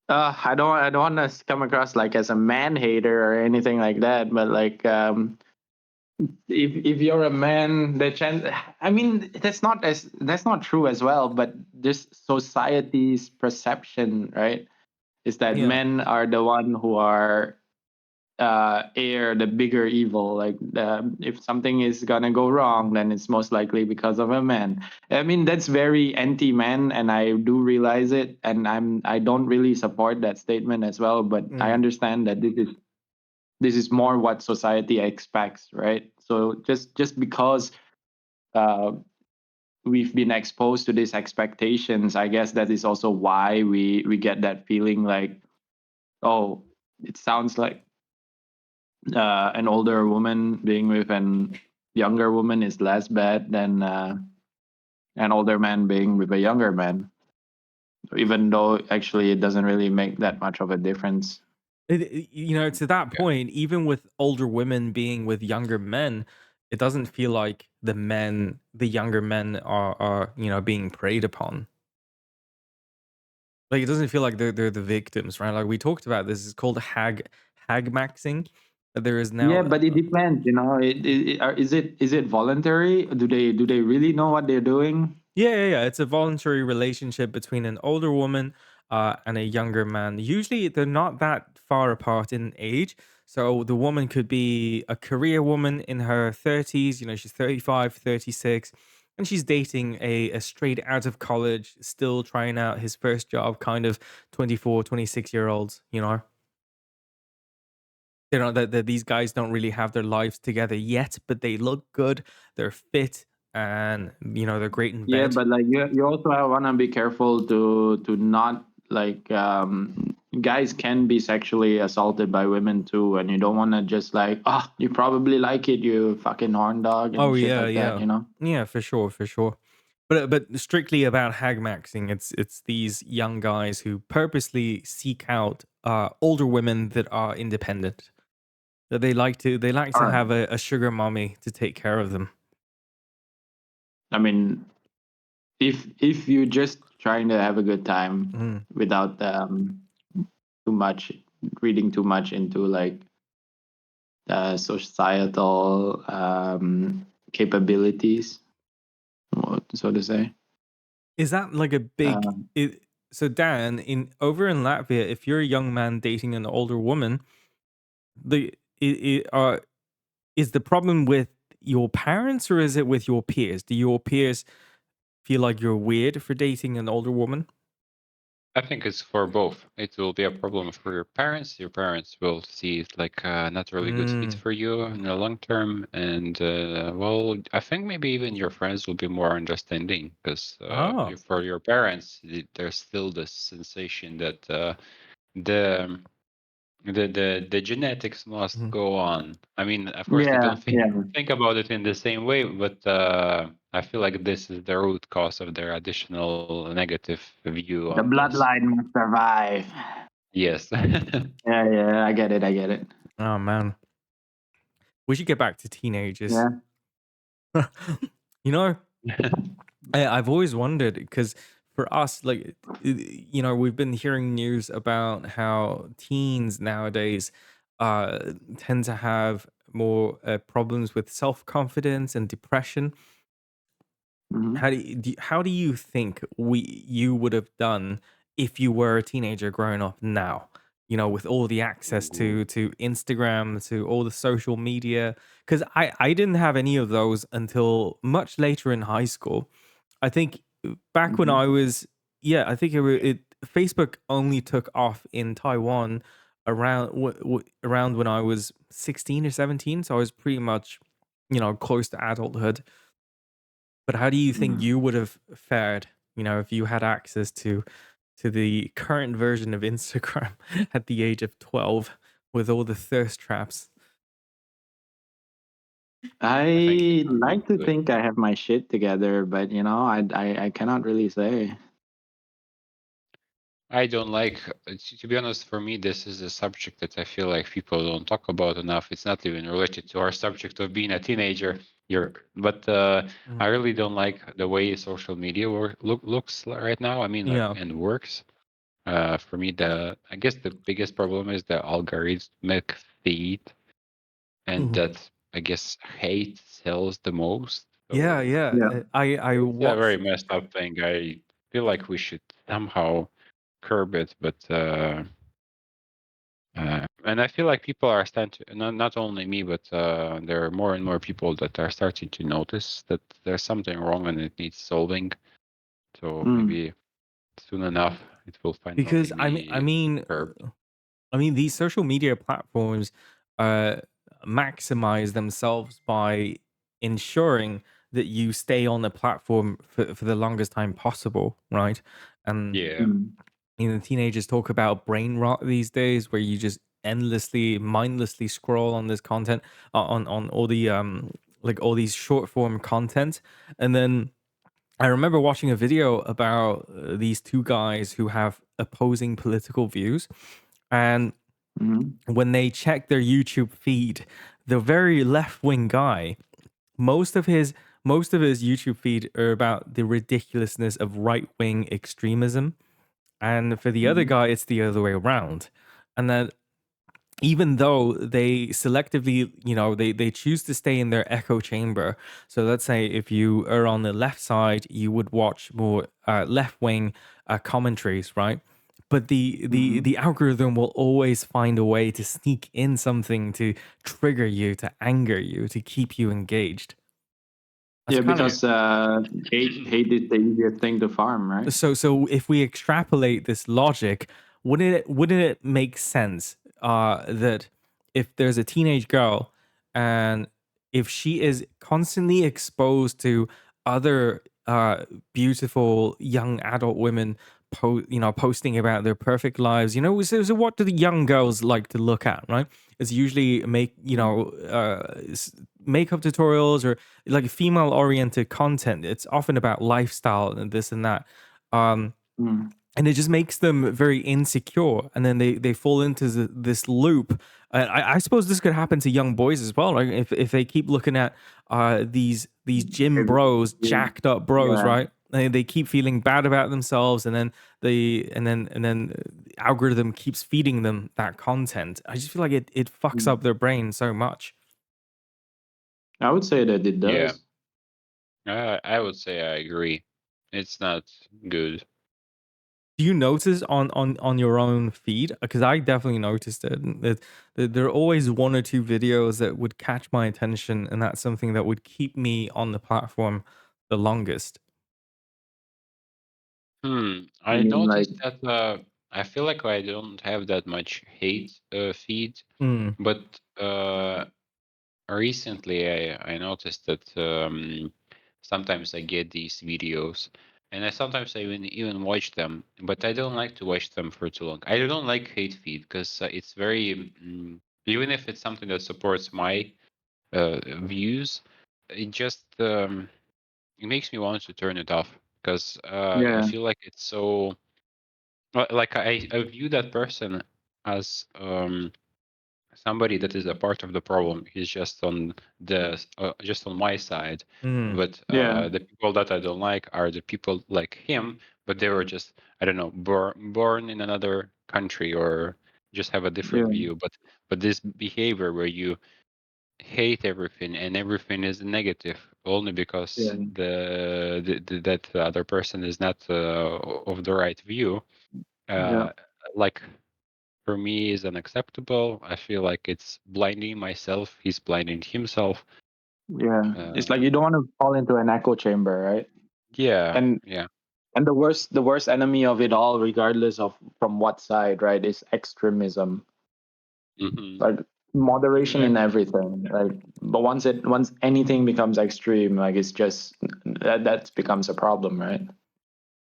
I don't want to come across like as a man hater or anything like that, but like if you're a man, the chance. I mean, that's not true as well. But just society's perception, right, is that Yeah. men are the one who are air the bigger evil. Like if something is gonna go wrong, then it's most likely because of a man. I mean, that's very anti-man, and I do realize it, and I don't really support that statement as well. But I Mm. understand that this is more what society expects, right? So just because uh, we've been exposed to these expectations, I guess that is also why we get that feeling like, oh, it sounds like an older woman being with an younger woman is less bad than an older man being with a younger man, even though actually it doesn't really make that much of a difference. To that Yeah. point, even with older women being with younger men, it doesn't feel like the younger men are being preyed upon. Like, it doesn't feel like they're the victims, right? Like we talked about this, it's called hag maxing. There is Yeah, now but it depends, you know. Is it voluntary? Do they really know what they're doing? yeah. It's a voluntary relationship between an older woman and a younger man. Usually, they're not that far apart in age. So the woman could be a career woman in her 30s, she's 35, 36, and she's dating a straight out of college, still trying out his first job, kind of 24, 26-year-olds, that these guys don't really have their lives together yet, but they look good, they're fit, and they're great in Yeah, bed. but like you also want to be careful to not like guys can be sexually assaulted by women too, and you don't want to just like you probably like it, you fucking horn dog and Oh shit yeah, like that, yeah, you know. yeah, for sure, for sure. But strictly about hag maxing, it's these young guys who purposely seek out older women that are independent. That they like to All right. have a sugar mommy to take care of them. I mean, if you're just trying to have a good time Mm. without too much reading too much into like societal capabilities, so to say. Is that like a big? Um, So Dan, in over in Latvia, if you're a young man dating an older woman, the is the problem with your parents or is it with your peers? Do your peers feel like you're weird for dating an older woman? I think it's for both. It will be a problem for your parents. Your parents will see it like not really good fit Mm. for you in the long term, and well, I think maybe even your friends will be more understanding because Oh. for your parents, there's still this sensation that the the genetics must Mhm. go on. I mean, of course, they yeah, don't yeah. think about it in the same way, but I feel like this is the root cause of their additional negative view The on this. bloodline must survive. Yes. Yeah, yeah. I get it. I get it. Oh man, we should get back to teenagers. Yeah. you know, I've always wondered because for us, like, we've been hearing news about how teens nowadays tend to have more problems with self confidence and depression. Hmm. How do you think you would have done if you were a teenager growing up now? With all the access Ooh. to Instagram, to all the social media, because I didn't have any of those until much later in high school. I think back when Hmm. I was, yeah, I think Facebook only took off in Taiwan around when I was 16 or 17, so I was pretty much close to adulthood. But how do you think you would have fared, if you had access to the current version of Instagram at the age of 12 with all the thirst traps? I think it's I not like to good. think I have my shit together, but I cannot really say. I don't like, to be honest, for me, this is a subject that I feel like people don't talk about enough. It's not even related to our subject of being a teenager. But I Mhm. really don't like the way social media looks right now. I mean, like, Yeah. and works. For me, I guess the biggest problem is the algorithmic feed, and Mhm. that I guess hate sells the most. Yeah, So yeah. Yeah. I it's a very watched. messed up thing. I feel like we should somehow curb it, but and I feel like people are starting to, not only me, but there are more and more people that are starting to notice that there's something wrong and it needs solving. So Mm. maybe soon enough it will Because finally I mean, I be mean, curbed. I mean, these social media platforms uh, maximize themselves by ensuring that you stay on the platform for the longest time possible, right? And Yeah. Mm. teenagers talk about brain rot these days, where you just endlessly, mindlessly scroll on this content on all the like all these short form content. And then I remember watching a video about these two guys who have opposing political views, and Mhm. when they check their YouTube feed, the very left wing guy, most of his YouTube feed are about the ridiculousness of right wing extremism, and for the other Mhm. guy, it's the other way around. And that even though they selectively, they choose to stay in their echo chamber. So let's say if you are on the left side, you would watch more left wing commentaries, right? But the Mhm. algorithm will always find a way to sneak in something to trigger you, to anger you, to keep you engaged. That's Yeah, kind of because hate is the easiest thing to farm, right? so if we extrapolate this logic, wouldn't it make sense that if there's a teenage girl and if she is constantly exposed to other beautiful young adult women posting about their perfect lives, so what do the young girls like to look at, right? It's usually makeup tutorials or like female oriented content. It's often about lifestyle and this and that. Um, Mm. and it just makes them very insecure, and then they fall into this loop. I suppose this could happen to young boys as well, right? If they keep looking at these gym bros, jacked up bros, Yeah. right? They keep feeling bad about themselves, and then the algorithm keeps feeding them that content. I just feel like it fucks Mm. up their brain so much. I would say that it Yeah, does. I would say I agree. It's not good. Do you notice on your own feed? Because I definitely noticed it. And that there are always one or two videos that would catch my attention, and that's something that would keep me on the platform the longest. I I mean, like, noticed that I feel like I don't have that much hate feed, Mm, but recently I noticed that sometimes I get these videos, and sometimes I even watch them, but I don't like to watch them for too long. I don't like hate feed because it's very even if it's something that supports my views, it just it makes me want to turn it off because I yeah, feel like it's so like I view that person as somebody that is a part of the problem. He's just on just on my side, mm, but yeah, the people that I don't like are the people like him, but they were just, I don't know, born in another country or just have a different yeah, view. But this behavior where you hate everything and everything is negative only because yeah, that the other person is not of the right view, yeah, uh, like for me is unacceptable. I feel like it's blinding myself. He's blinding himself. yeah. It's Uh, like you don't want to fall into an echo chamber, right? yeah, And yeah. and the worst enemy of it all, regardless of from what side, right, is extremism. Hmm. Like moderation in Exactly. everything. Like, but once anything becomes extreme, like it's just that becomes a problem, right?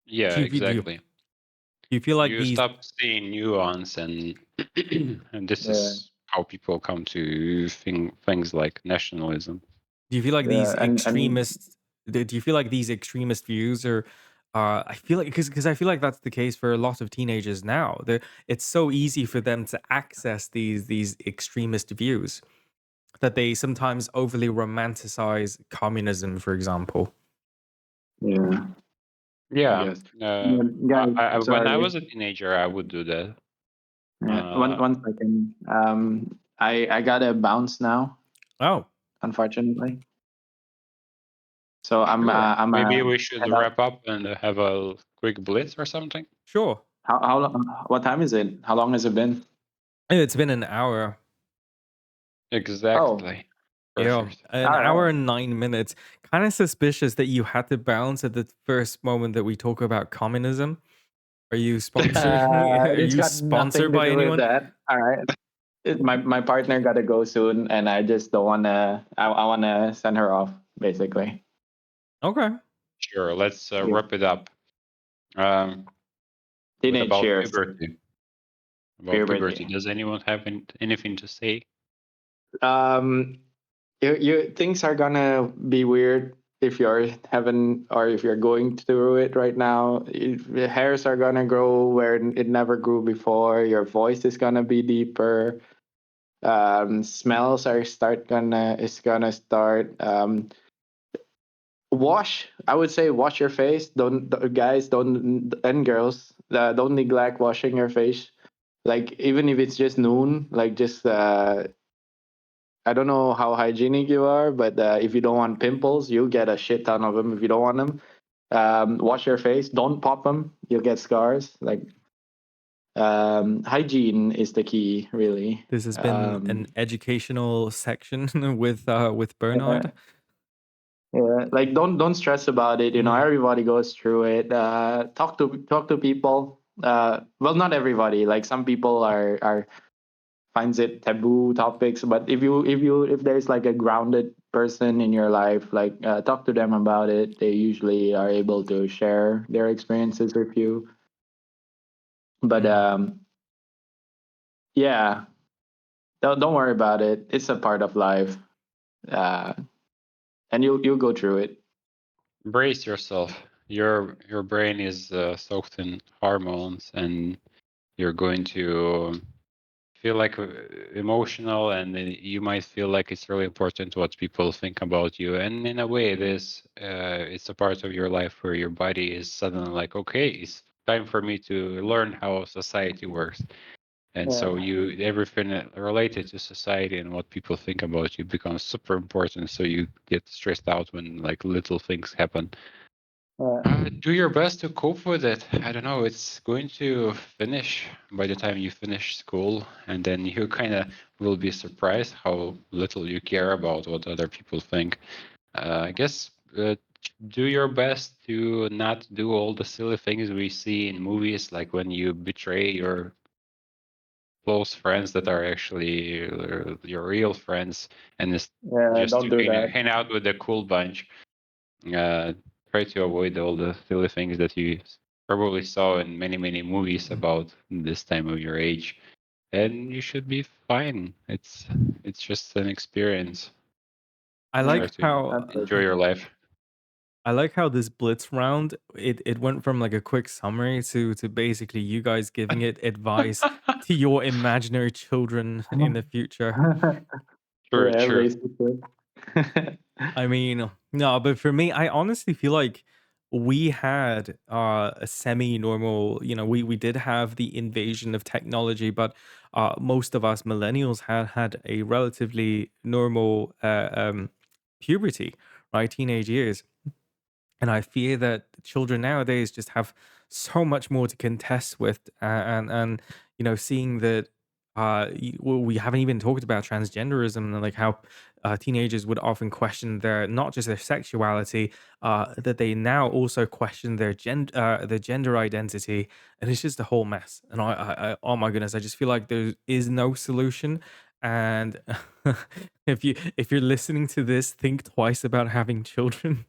Yeah, do exactly. you feel like You these stop seeing nuance, and and this Yeah, is how people come to things like nationalism. do you feel like yeah, these and extremist do you feel like these extremist views are I feel like because I feel like that's the case for a lot of teenagers now. It's so easy for them to access these extremist views that they sometimes overly romanticize communism, for example. yeah, I Yeah. guess. Uh, Yeah, guys, when I sorry. was a teenager, I would do that. Yeah, one Uh, one second. I gotta bounce now, Oh, unfortunately. So sure. I'm Maybe we should head out. wrap up and have a quick blitz or something. sure. How long? What time is it? How long has it been? It's been an hour. Oh, Exactly. Yeah, Perfect. an all hour right. and 9 minutes. Kind of suspicious that you had to bounce at the first moment that we talk about communism. Are you sponsoring? Are It's you got sponsored nothing to by do with anyone? that. All right. My partner gotta go soon, and I just don't wanna. I wanna send her off, basically. Okay. Sure. Let's Yeah. wrap it up. Um, what Teenage about cheers. puberty? About puberty, Puberty. does anyone have anything to say? Um, you things are gonna be weird if you're having or if you're going through it right now. The hairs are gonna grow where it never grew before. Your voice is gonna be deeper. Smells are gonna start. I would say wash your face. Don't guys don't and girls don't neglect washing your face. Like even if it's just noon, like just I don't know how hygienic you are, but if you don't want pimples, you'll get a shit ton of them. If you don't want them, wash your face. Don't pop them. You'll get scars. Like hygiene is the key, really. This has been an educational section with Yeah, Bernard. yeah. Like don't stress about it. You know, Mm. everybody goes through it. Talk to people. Well, not everybody. Like some people are finds it taboo topics, but if there's like a grounded person in your life, like talk to them about it. They usually are able to share their experiences with you. But Mm. yeah, don't worry about it. It's a part of life, uh, and you'll go through it. Brace yourself. Your brain is soaked in hormones, and you're going to feel like emotional, and then you might feel like it's really important what people think about you. And in a way, it is. It's a part of your life where your body is suddenly like, okay, it's time for me to learn how society works. And Yeah. so everything related to society and what people think about you becomes super important. So you get stressed out when like little things happen. Do your best to cope with it. I don't know. It's going to finish by the time you finish school, and then you kind of will be surprised how little you care about what other people think. I guess do your best to not do all the silly things we see in movies, like when you betray your close friends that are actually your real friends, and it's Yeah, just don't to do that. hang out with the cool bunch. Uh, Try to avoid all the silly things that you probably saw in many, many movies about this time of your age, and you should be fine. It's just an experience. I Yeah, Try like to how enjoy your life. I like how this blitz round it went from like a quick summary to basically you guys giving it advice to your imaginary children in the future. True, yeah, true. basically. I mean, no, but for me, I honestly feel like we had a semi-normal, we did have the invasion of technology, but most of us millennials had a relatively normal puberty, right? Teenage years. And I fear that children nowadays just have so much more to contest with, and seeing that we haven't even talked about transgenderism and like how teenagers would often question their not just their sexuality, that they now also question their gender identity, and it's just a whole mess. And oh my goodness, I just feel like there is no solution. And if you're listening to this, think twice about having children.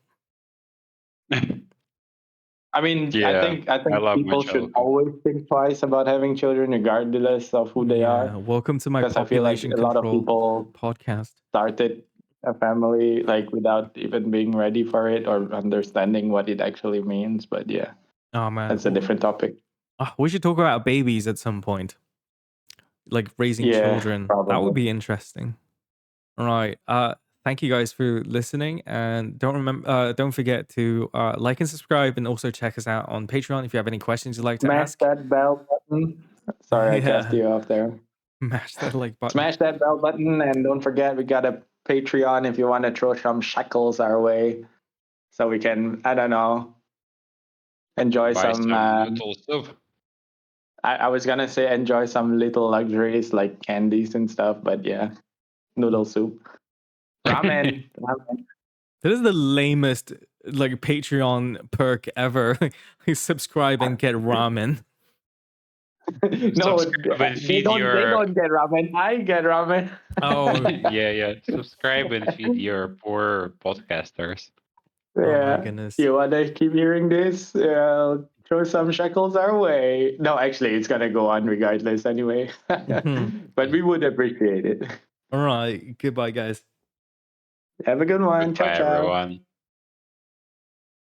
I mean, I Yeah, think I I think love my people should childhood. always think twice about having children, regardless of who they are. Yeah, welcome to my Because I feel like population a lot of control people podcast. started a family like without even being ready for it or understanding what it actually means. But yeah, Oh man, that's a different topic. we should talk about babies at some point, like raising Yeah, children. That would probably. be interesting. All right. Thank you guys for listening, and don't forget to like and subscribe, and also check us out on Patreon if you have any questions you'd like to Smash ask. that bell button. Sorry, I cast Yeah, you off there. mash that like button. Smash that bell button, and don't forget we got a Patreon if you want to throw some shekels our way, so we can I don't know enjoy Buy some. some noodle soup. I was gonna say enjoy some little luxuries like candies and stuff, but yeah, noodle soup, ramen, ramen. That is the lamest like Patreon perk ever. Like, subscribe and get ramen. No, Subscribe and they feed don't. They your don't get ramen. I get ramen. Oh, yeah, yeah. Subscribe and feed your poor podcasters. oh my Yeah, goodness. you wanna keep hearing this? Throw some shekels our way. No, actually, it's gonna go on regardless anyway. Mhm. But we would appreciate it. All right. Goodbye, guys. Have a good one. Ciao, Goodbye, ciao. everyone.